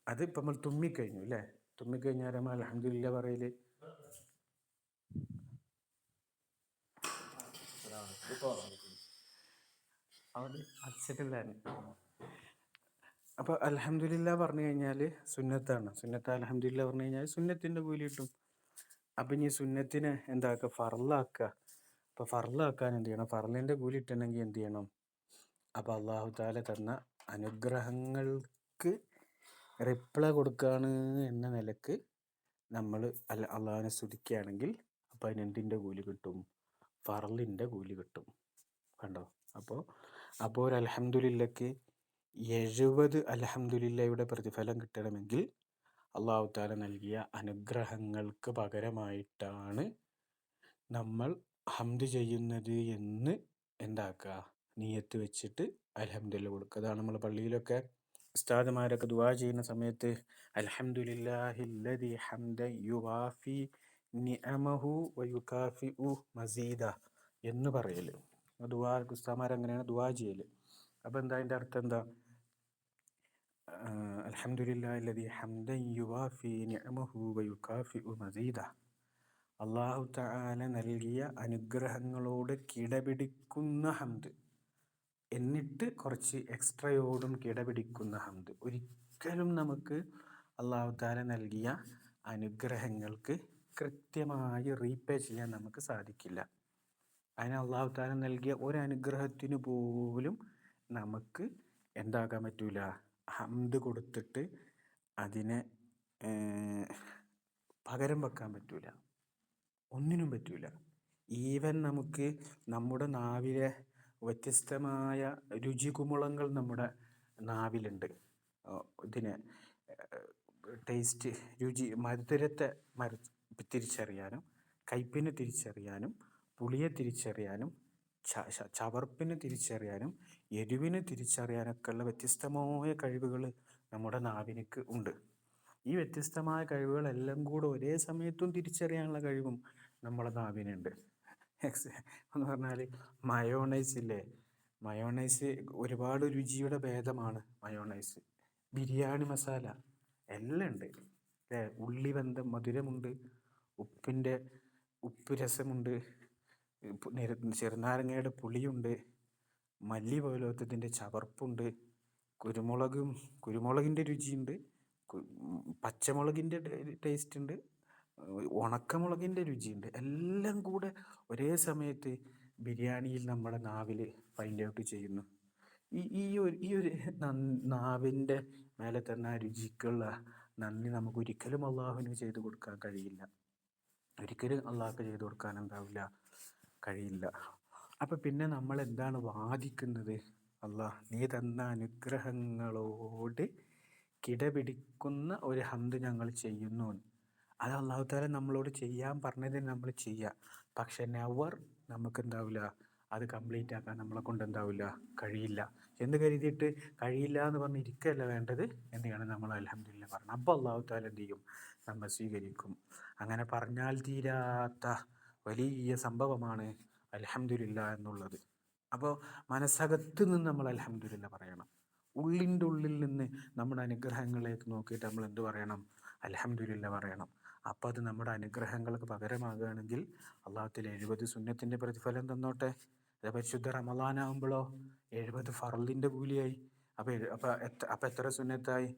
അത് ഇപ്പം നമ്മൾ തുമ്മിക്കഴിഞ്ഞു അല്ലേ? തുമ്മിക്കഴിഞ്ഞാൽ നമ്മൾ അൽഹംദുലില്ലാ പറയല്. അപ്പോൾ അൽഹംദുലില്ലാ പറഞ്ഞു കഴിഞ്ഞാൽ സുന്നത്താണ്. സുന്നത്ത് അൽഹംദുലില്ലാ പറഞ്ഞു കഴിഞ്ഞാൽ സുന്നത്തിൻ്റെ കൂലി കിട്ടും. അപ്പം ഇനി സുന്നത്തിനെ എന്താക്കുക? ഫറലാക്കുക. അപ്പോൾ ഫറലാക്കാൻ എന്ത് ചെയ്യണം? ഫറലിൻ്റെ കൂലി കിട്ടണമെങ്കിൽ എന്ത് ചെയ്യണം? അപ്പോൾ അള്ളാഹു തആല തന്ന അനുഗ്രഹങ്ങൾക്ക് റിപ്ലൈ കൊടുക്കുകയാണ് എന്ന നിലക്ക് നമ്മൾ അള്ളാഹുവിനെ സ്തുതിക്കുകയാണെങ്കിൽ അപ്പോൾ അതിന് എന്തിൻ്റെ കൂലി കിട്ടും? ഫറലിൻ്റെ കൂലി കിട്ടും. കണ്ടോ? അപ്പോൾ ഒരു അൽഹംദുലില്ലയ്ക്ക് 70 അൽഹംദുലില്ലയുടെ പ്രതിഫലം കിട്ടണമെങ്കിൽ അള്ളാഹു തആല നൽകിയ അനുഗ്രഹങ്ങൾക്ക് പകരമായിട്ടാണ് നമ്മൾ ഹംദ് ചെയ്യുന്നത് എന്ന് എന്താക്കുക? നിയത്ത് വെച്ചിട്ട് അൽഹംദുലില്ലാ കൊടുക്കുക. അതാണ് നമ്മൾ പള്ളിയിലൊക്കെ ഉസ്താദുമാരൊക്കെ ദുആ ചെയ്യുന്ന സമയത്ത് അൽഹംദുലില്ലാഹില്ലദി ഹംദൻ യുവാഫി നിഅമഹു വയുകാഫിഉ മസീദ എന്ന് പറയല്. ദുആ ഉസ്താദുമാർ അങ്ങനെയാണ് ദുആ ചെയ്യല്. അപ്പോൾ എന്താ അതിൻ്റെ അർത്ഥം? എന്താ? അൽഹംദുലില്ലാഹില്ലദി ഹംദൻ യുവാഫി നിഅമഹു വയുകാഫിഉ മസീദ. അള്ളാഹു തആല നൽകിയ അനുഗ്രഹങ്ങളോട് കിടപിടിക്കുന്ന ഹംദ്, എന്നിട്ട് കുറച്ച് എക്സ്ട്രയോടും കിടപിടിക്കുന്ന ഹംദ്. ഒരിക്കലും നമുക്ക് അള്ളാഹു തആല നൽകിയ അനുഗ്രഹങ്ങൾക്ക് കൃത്യമായി റീപേ ചെയ്യാൻ നമുക്ക് സാധിക്കില്ല. അതിന് അള്ളാഹു തആല നൽകിയ ഒരനുഗ്രഹത്തിന് പോലും നമുക്ക് എന്താക്കാൻ പറ്റൂല? ഹംദ് കൊടുത്തിട്ട് അതിനെ പകരം വെക്കാൻ പറ്റൂല. ഒന്നിനും പറ്റൂല. ഈവൻ നമുക്ക് നമ്മുടെ നാവിലെ വ്യത്യസ്തമായ രുചികുമുളങ്ങൾ നമ്മുടെ നാവിലുണ്ട്. ഇതിനെ ടേസ്റ്റ്, രുചി, മധുരത്തെ തിരിച്ചറിയാനും, കയ്പിനെ തിരിച്ചറിയാനും, പുളിയെ തിരിച്ചറിയാനും, ചവർപ്പിനെ തിരിച്ചറിയാനും, എരിവിനെ തിരിച്ചറിയാനൊക്കെ ഉള്ള വ്യത്യസ്തമായ കഴിവുകൾ നമ്മുടെ നാവിനക്ക് ഉണ്ട്. ഈ വ്യത്യസ്തമായ കഴിവുകളെല്ലാം കൂടെ ഒരേ സമയത്തും തിരിച്ചറിയാനുള്ള കഴിവും നമ്മുടെ നാവിനുണ്ട്. എന്ന് പറഞ്ഞാൽ മയോണൈസ് ഇല്ലേ? മയോണൈസ് ഒരുപാട് രുചിയുടെ ഭേദമാണ് മയോണൈസ്. ബിരിയാണി മസാല എല്ലാം ഉണ്ട് അല്ലേ? ഉള്ളിബന്ധം മധുരമുണ്ട്, ഉപ്പ് രസമുണ്ട്, ചെറുനാരങ്ങയുടെ പുളിയുണ്ട്, മല്ലി പോലത്തതിൻ്റെ ചവർപ്പുണ്ട്, കുരുമുളകിൻ്റെ രുചിയുണ്ട്, പച്ചമുളകിൻ്റെ ടേസ്റ്റ് ഉണ്ട്, ഉണക്കമുളകിൻ്റെ രുചിയുണ്ട്. എല്ലാം കൂടെ ഒരേ സമയത്ത് ബിരിയാണിയിൽ നമ്മുടെ നാവിൽ ഫൈൻഡ് ഔട്ട് ചെയ്യുന്നു. ഈ ഒരു നാവിൻ്റെ മേലെ തന്നെ ആ രുചിക്കുള്ള നന്ദി നമുക്ക് ഒരിക്കലും അള്ളാഹുവിന് ചെയ്തു കൊടുക്കാൻ കഴിയില്ല. ഒരിക്കലും അള്ളാഹ്ക്ക് ചെയ്തു കൊടുക്കാൻ എന്താവില്ല, കഴിയില്ല. അപ്പം പിന്നെ നമ്മൾ എന്താണ് വാദിക്കുന്നത്? അള്ളാഹ് നീ തന്ന അനുഗ്രഹങ്ങളോട് കിടപിടിക്കുന്ന ഒരു ഹംദ് ഞങ്ങൾ ചെയ്യുന്നു. അത് അള്ളാഹു താല നമ്മളോട് ചെയ്യാൻ പറഞ്ഞതിന് നമ്മൾ ചെയ്യുക. പക്ഷെ നെവർ നമുക്ക് എന്താവില്ല, അത് കംപ്ലീറ്റ് ആക്കാൻ നമ്മളെ കൊണ്ട് എന്താവില്ല, കഴിയില്ല എന്ന് കരുതിയിട്ട് കഴിയില്ല എന്ന് പറഞ്ഞ് ഇരിക്കുകയല്ല വേണ്ടത്. എന്ത് ചെയ്യണം? നമ്മൾ അൽഹംദുലില്ലാ പറഞ്ഞു. അപ്പോൾ അള്ളാഹു താല എന്ത് ചെയ്യും? നമ്മൾ സ്വീകരിക്കും. അങ്ങനെ പറഞ്ഞാൽ തീരാത്ത വലിയ സംഭവമാണ് അൽഹംദുലില്ലാ എന്നുള്ളത്. അപ്പോൾ മനസ്സകത്ത് നിന്ന് നമ്മൾ അൽഹംദുലില്ലാ പറയണം. ഉള്ളിൻ്റെ ഉള്ളിൽ നിന്ന് നമ്മുടെ അനുഗ്രഹങ്ങളിലേക്ക് നോക്കിയിട്ട് നമ്മൾ എന്ത് പറയണം? അൽഹംദുലില്ലാ പറയണം. അപ്പോൾ അത് നമ്മുടെ അനുഗ്രഹങ്ങൾക്ക് പകരമാകുകയാണെങ്കിൽ അള്ളാഹുത്തിൽ 70 സുന്നത്തിൻ്റെ പ്രതിഫലം തന്നോട്ടെ. അത് പരിശുദ്ധ റമളാനാകുമ്പോഴോ 70 ഫർളിൻ്റെ കൂലിയായി. അപ്പോൾ എത്ര സുന്നത്തായി?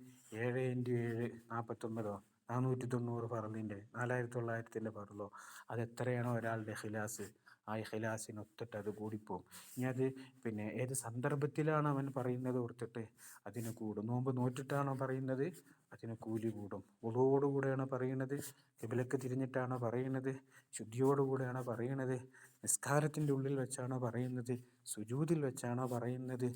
7 × 7 49, 490 ഫർളിൻ്റെ, 4900 ഫർളോ. അതെത്രയാണോ ഒരാളുടെ ഇഖ്ലാസ്, ആ ഇഖ്ലാസിനൊത്തിട്ട് അത് കൂടിപ്പോവും. ഇനി അത് പിന്നെ ഏത് സന്ദർഭത്തിലാണ് അവൻ പറയുന്നത് ഓർത്തിട്ട് അതിന് കൂടും. നോമ്പ് നോറ്റിട്ടാണോ പറയുന്നത്? അതിന് കൂലി കൂടും. വുളുവോടുകൂടെയാണോ പറയുന്നത്? ഖിബലക്ക് തിരിഞ്ഞിട്ടാണോ പറയുന്നത്? ശുദ്ധിയോടുകൂടെയാണോ പറയുന്നത്? നിസ്കാരത്തിൻ്റെ ഉള്ളിൽ വെച്ചാണോ പറയുന്നത്? സുജൂദിൽ വെച്ചാണോ പറയുന്നത്?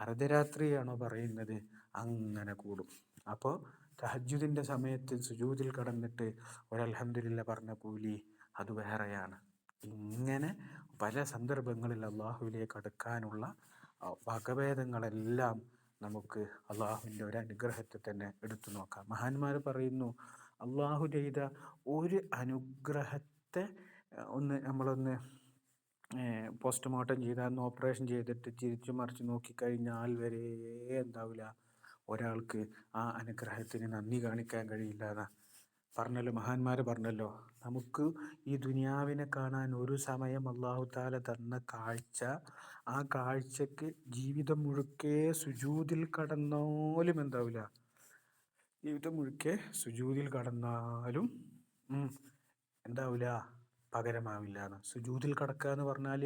അർദ്ധരാത്രിയാണോ പറയുന്നത്? അങ്ങനെ കൂടും. അപ്പോൾ തഹജ്ജുദിൻ്റെ സമയത്ത് സുജൂദിൽ കടന്നിട്ട് ഒരു അൽഹംദുലില്ലാ പറഞ്ഞ കൂലി അത് വേറെയാണ്. ഇങ്ങനെ പല സന്ദർഭങ്ങളിൽ അള്ളാഹുവിലേക്ക് അടുക്കാനുള്ള വകഭേദങ്ങളെല്ലാം നമുക്ക് അള്ളാഹുവിൻ്റെ ഒരു അനുഗ്രഹത്തെ തന്നെ എടുത്തു നോക്കാം. മഹാന്മാർ പറയുന്നു, അള്ളാഹു ചെയ്ത ഒരു അനുഗ്രഹത്തെ നമ്മളൊന്ന് പോസ്റ്റ്മോർട്ടം ചെയ്താൽ, ഓപ്പറേഷൻ ചെയ്തിട്ട് തിരിച്ചു മറിച്ച് നോക്കിക്കഴിഞ്ഞാൽ വരെ എന്താവില്ല, ഒരാൾക്ക് ആ അനുഗ്രഹത്തിന് നന്ദി കാണിക്കാൻ കഴിയില്ല പറഞ്ഞല്ലോ. മഹാന്മാർ പറഞ്ഞല്ലോ, നമുക്ക് ഈ ദുനിയാവിനെ കാണാൻ ഒരു സമയം അള്ളാഹു താല തന്ന കാഴ്ച, ആ കാഴ്ചക്ക് ജീവിതം മുഴുക്കെ സുജൂദിൽ കടന്നാലും എന്താവില്ല, ജീവിതം മുഴുക്കെ സുജൂദിൽ കടന്നാലും എന്താവില്ല, പകരമാവില്ല എന്ന്. സുജൂദിൽ കടക്കുക എന്ന് പറഞ്ഞാൽ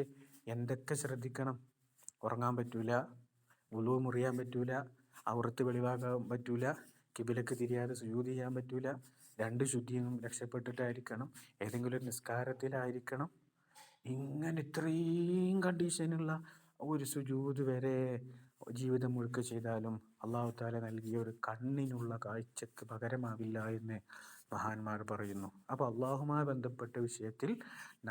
എന്തൊക്കെ ശ്രദ്ധിക്കണം? ഉറങ്ങാൻ പറ്റൂല, വുളു മുറിയാൻ പറ്റൂല, ഔറത്ത് വെളിവാക്കാൻ പറ്റൂല, കിബിലക്ക് തിരിയാതെ സുജൂദ് ചെയ്യാൻ പറ്റൂല, 2 ശുദ്ധിയും രക്ഷപ്പെട്ടിട്ടായിരിക്കണം, ഏതെങ്കിലും ഒരു നിസ്കാരത്തിലായിരിക്കണം. ഇങ്ങനെ ഇത്രയും കണ്ടീഷനുള്ള ഒരു സുജൂദ് വരെ ജീവിതം മുഴുക്കെ ചെയ്താലും അള്ളാഹു താല നൽകിയ ഒരു കണ്ണിനുള്ള കാഴ്ചക്ക് പകരമാവില്ല എന്ന് മഹാന്മാർ പറയുന്നു. അപ്പോൾ അള്ളാഹുമായി ബന്ധപ്പെട്ട വിഷയത്തിൽ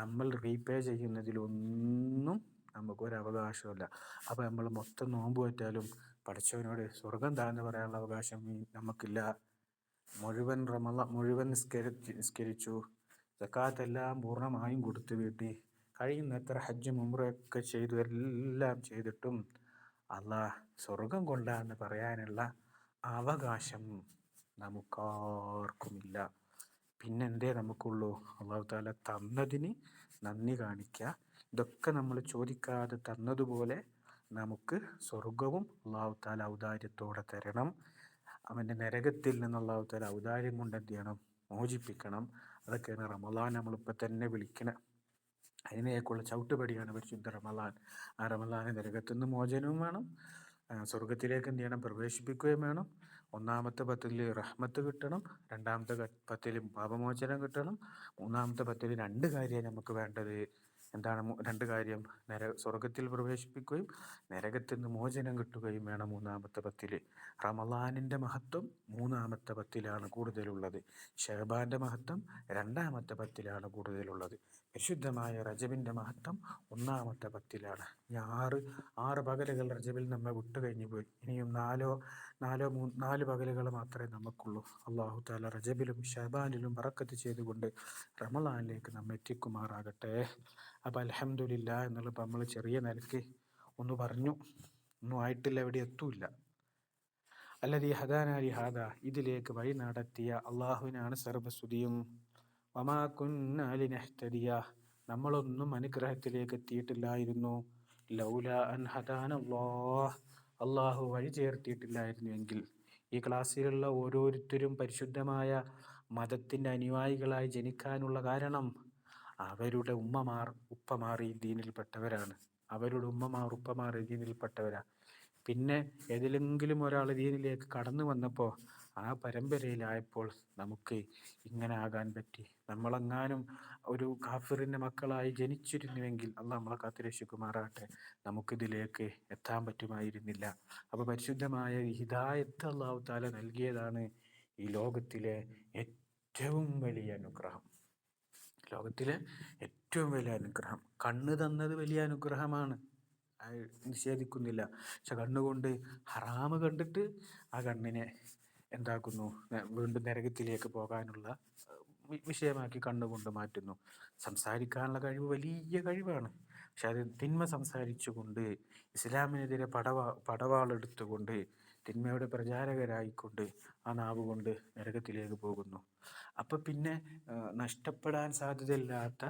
നമ്മൾ റീപേ ചെയ്യുന്നതിലൊന്നും നമുക്കൊരവകാശമില്ല. അപ്പോൾ നമ്മൾ മൊത്തം നോമ്പ് പറ്റാലും പഠിച്ചവനോട് സ്വർഗം താന്ന് പറയാനുള്ള അവകാശം നമുക്കില്ല. മുഴുവൻ നിസ്കരിച്ചു, സക്കാത്തെല്ലാം പൂർണ്ണമായും കൊടുത്തു വീട്ടി, കഴിയുന്നത്ര ഹജ്ജ് ഉംറയൊക്കെ ചെയ്തു, എല്ലാം ചെയ്തിട്ടും അള്ളാഹ് സ്വർഗം കൊണ്ടാന്ന് പറയാനുള്ള അവകാശം നമുക്കാർക്കുമില്ല. പിന്നെന്തേ നമുക്കുള്ളൂ? അള്ളാഹു താല തന്നതിന് നന്ദി കാണിക്കുക. ഇതൊക്കെ നമ്മൾ ചോദിക്കാതെ തന്നതുപോലെ നമുക്ക് സ്വർഗവും അള്ളാഹു താല ഔദാര്യത്തോടെ തരണം. അവൻ്റെ നരകത്തിൽ നിന്ന് അള്ളാഹു താല ഔദാര്യം കൊണ്ട് എന്ത് ചെയ്യണം? മോചിപ്പിക്കണം. അതൊക്കെയാണ് റമളാൻ നമ്മളിപ്പോൾ തന്നെ വിളിക്കണം. അതിനേക്കുള്ള ചവിട്ടുപടിയാണ് പരിശുദ്ധ റമളാൻ. ആ റമളാന് നരകത്തിൽ നിന്ന് മോചനവും വേണം, സ്വർഗത്തിലേക്ക് എന്ത് ചെയ്യണം? പ്രവേശിപ്പിക്കുകയും വേണം. 1-ാമത്തെ 10 റഹ്മത്ത് കിട്ടണം, 2-ാമത്തെ 10 പാപമോചനം കിട്ടണം, 3-ാമത്തെ 10 2 കാര്യമാണ് നമുക്ക് വേണ്ടത്. എന്താണ് 2 കാര്യം? സ്വർഗത്തിൽ പ്രവേശിപ്പിക്കുകയും നരകത്തിൽ നിന്ന് മോചനം കിട്ടുകയും വേണം 3-ാമത്തെ 10. റമളാനിൻ്റെ മഹത്വം 3-ാമത്തെ 10 കൂടുതലുള്ളത്. ശഅബാൻ്റെ മഹത്വം 2-ാമത്തെ 10 കൂടുതലുള്ളത്. പരിശുദ്ധമായ റജബിൻ്റെ മഹത്വം 1-ാമത്തെ 10. ഈ 6 പകലുകൾ റജബിൽ നമ്മെ വിട്ടു കഴിഞ്ഞു പോയി. ഇനിയും 4 പകലുകൾ മാത്രമേ നമുക്കുള്ളൂ. അള്ളാഹു താല റജബിലും ശഅബാനിലും ബറക്കത്ത് ചെയ്തുകൊണ്ട് റമളാനിലേക്ക് നമ്മെ എത്തിക്കുമാറാകട്ടെ. അപ്പോൾ അൽഹംദുലില്ലാ എന്നുള്ളപ്പോൾ നമ്മൾ ചെറിയ നിലയ്ക്ക് ഒന്ന് പറഞ്ഞു, ഒന്നും ആയിട്ടില്ല, എവിടെ എത്തൂല്ല. അല്ലദീ ഹദാനാ ലിഹാദാ, ഇതിലേക്ക് വഴി നടത്തിയ അള്ളാഹുവിനാണ് സർവ്വസ്തുതിയും. വമാ കുന്നാ ലിനഹ്തദിയ, നമ്മളൊന്നും അനുഗ്രഹത്തിലേക്ക് എത്തിയിട്ടില്ലായിരുന്നു. ലൗല അൻ ഹദാനല്ലാഹ്, അള്ളാഹു വഴി ചേർത്തിയിട്ടില്ലായിരുന്നുവെങ്കിൽ. ഈ ക്ലാസ്സിലുള്ള ഓരോരുത്തരും പരിശുദ്ധമായ മതത്തിൻ്റെ അനുയായികളായി ജനിക്കാനുള്ള കാരണം അവരുടെ ഉമ്മമാർ ഉപ്പമാർ ഈ ദീനിൽപ്പെട്ടവരാണ്. അവരുടെ ഉമ്മമാർ ഉപ്പമാർ ഈ ദീനിൽപ്പെട്ടവരാ. പിന്നെ ഏതിലെങ്കിലും ഒരാൾ ദീനിലേക്ക് കടന്നു വന്നപ്പോൾ ആ പരമ്പരയിലായപ്പോൾ നമുക്ക് ഇങ്ങനെ ആകാൻ പറ്റി. നമ്മളെങ്ങാനും ഒരു കാഫിറിൻ്റെ മക്കളായി ജനിച്ചിരുന്നുവെങ്കിൽ അള്ളാഹ് നമ്മളെ കാത്തുരക്ഷിക്കുമാറാകട്ടെ, നമുക്കിതിലേക്ക് എത്താൻ പറ്റുമായിരുന്നില്ല. അപ്പോൾ പരിശുദ്ധമായ ഹിദായത്ത് അള്ളാഹു തആല നൽകിയതാണ് ഈ ലോകത്തിലെ ഏറ്റവും വലിയ അനുഗ്രഹം. ലോകത്തിലെ ഏറ്റവും വലിയ അനുഗ്രഹം. കണ്ണ് തന്നത് വലിയ അനുഗ്രഹമാണ്, നിഷേധിക്കുന്നില്ല. പക്ഷെ കണ്ണുകൊണ്ട് ഹറാമ് കണ്ടിട്ട് ആ കണ്ണിനെ എന്താക്കുന്നു, വീണ്ടും നരകത്തിലേക്ക് പോകാനുള്ള വിഷയമാക്കി കണ്ണുകൊണ്ട് മാറ്റുന്നു. സംസാരിക്കാനുള്ള കഴിവ് വലിയ കഴിവാണ്. പക്ഷെ അത് തിന്മ സംസാരിച്ചുകൊണ്ട്, ഇസ്ലാമിനെതിരെ പടവാളെടുത്തുകൊണ്ട്, തിന്മയുടെ പ്രചാരകരായിക്കൊണ്ട് ആ നാവ് കൊണ്ട് നരകത്തിലേക്ക് പോകുന്നു. അപ്പം പിന്നെ നഷ്ടപ്പെടാൻ സാധ്യതയില്ലാത്ത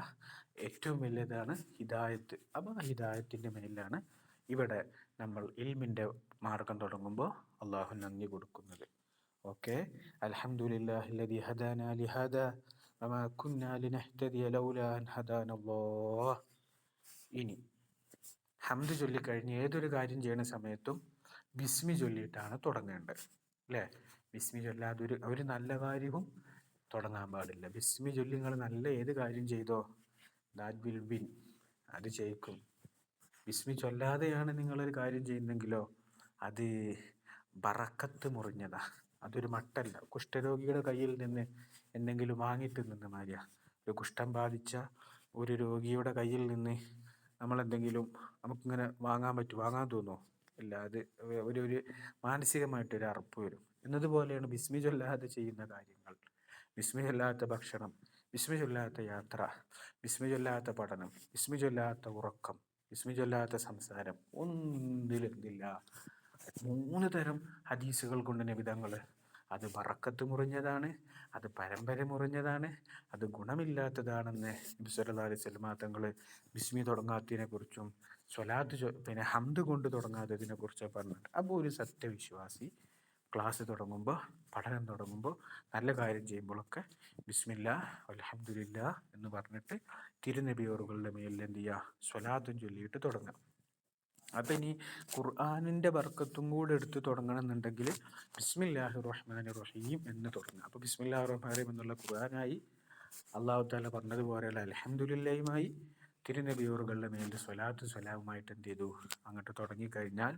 ഏറ്റവും വലിയതാണ് ഹിദായത്ത്. അപ്പോൾ ആ ഹിദായത്തിൻ്റെ മേലിലാണ് ഇവിടെ നമ്മൾ ഇൽമിൻ്റെ മാർഗം തുടങ്ങുമ്പോൾ അള്ളാഹു നന്ദി കൊടുക്കുന്നത്. ഓക്കെ, അൽഹംദുലില്ലാഹില്ലദി ഹദാനാ ലിഹാദാ വമാ കുന്നാ ലിനഹ്തദിയ ലൗലാ അൻ ഹദാനല്ലാഹ്. ഇനി ഹംദ് ചൊല്ലിക്കഴിഞ്ഞ് ഏതൊരു കാര്യം ചെയ്യുന്ന സമയത്തും ബിസ്മി ചൊല്ലിയിട്ടാണ് തുടങ്ങേണ്ടത്, അല്ലേ? ബിസ്മി ചൊല്ലാതെ ഒരു നല്ല കാര്യവും തുടങ്ങാൻ പാടില്ല. ബിസ്മി ചൊല്ലി നിങ്ങൾ നല്ല ഏത് കാര്യം ചെയ്തോ ദാറ്റ് വിൽ വിൻ, അത് ജയിക്കും. ബിസ്മി ചൊല്ലാതെയാണ് നിങ്ങളൊരു കാര്യം ചെയ്യുന്നെങ്കിലോ അത് ബറക്കത്ത് മുറിഞ്ഞതാ, അതൊരു മട്ടല്ല. കുഷ്ഠരോഗിയുടെ കയ്യിൽ നിന്ന് എന്തെങ്കിലും വാങ്ങിയിട്ട് നിന്ന മാതിരിയാ. ഒരു കുഷ്ഠം ബാധിച്ച ഒരു രോഗിയുടെ കയ്യിൽ നിന്ന് നമ്മളെന്തെങ്കിലും നമുക്കിങ്ങനെ വാങ്ങാൻ തോന്നുമോ? ഇല്ല, അത് ഒരു മാനസികമായിട്ടൊരു അറപ്പ് വരും. എന്നതുപോലെയാണ് ബിസ്മി ചൊല്ലാതെ ചെയ്യുന്ന കാര്യങ്ങൾ. ബിസ്മി ചൊല്ലാത്ത ഭക്ഷണം, ബിസ്മി ചൊല്ലാത്ത യാത്ര, ബിസ്മി ചൊല്ലാത്ത പഠനം, ബിസ്മി ചൊല്ലാത്ത ഉറക്കം, ബിസ്മി ചൊല്ലാത്ത സംസാരം ഒന്നിലെന്തില്ല. 3 തരം ഹദീസുകൾ കൊണ്ട് നബിതങ്ങൾ അത് ബറക്കത്ത് മുറിഞ്ഞതാണ്, അത് പരമ്പര മുറിഞ്ഞതാണ്, അത് ഗുണമില്ലാത്തതാണെന്ന് നബി സല്ലല്ലാഹു അലൈഹി വസല്ലം തങ്ങൾ ബിസ്മി തുടങ്ങാത്തതിനെ കുറിച്ചും പിന്നെ ഹംദ് കൊണ്ട് തുടങ്ങാത്തതിനെ കുറിച്ചൊക്കെ പറഞ്ഞിട്ടുണ്ട്. അപ്പോൾ ഒരു സത്യവിശ്വാസി ക്ലാസ് തുടങ്ങുമ്പോൾ, പഠനം തുടങ്ങുമ്പോൾ, നല്ല കാര്യം ചെയ്യുമ്പോഴൊക്കെ ബിസ്മില്ലാ അൽഹംദുലില്ലാ എന്ന് പറഞ്ഞിട്ട് തിരുനബിയോറുകളുടെ മേലിൽ എന്ത് ചെയ്യുക, സ്വലാത്തും ചൊല്ലിയിട്ട് തുടങ്ങാം. അപ്പം ഇനി ഖുർആനിൻ്റെ ബർക്കത്തും കൂടെ എടുത്ത് തുടങ്ങണമെന്നുണ്ടെങ്കിൽ ബിസ്മില്ലാഹിർ റഹ്മാനിർ റഹീം എന്ന് തുടങ്ങുക. അപ്പോൾ ബിസ്മില്ലാഹിർ റഹ്മാനിർ റഹീം എന്നുള്ള ഖുർആനായി, അള്ളാഹു തആല പറഞ്ഞതുപോലെയുള്ള അൽഹംദുലില്ലയുമായി, തിരുനബിയോറുകളുടെ മേലിൽ സ്വലാത്തും സ്വലാവുമായിട്ട് എന്ത് ചെയ്തു അങ്ങോട്ട് തുടങ്ങിക്കഴിഞ്ഞാൽ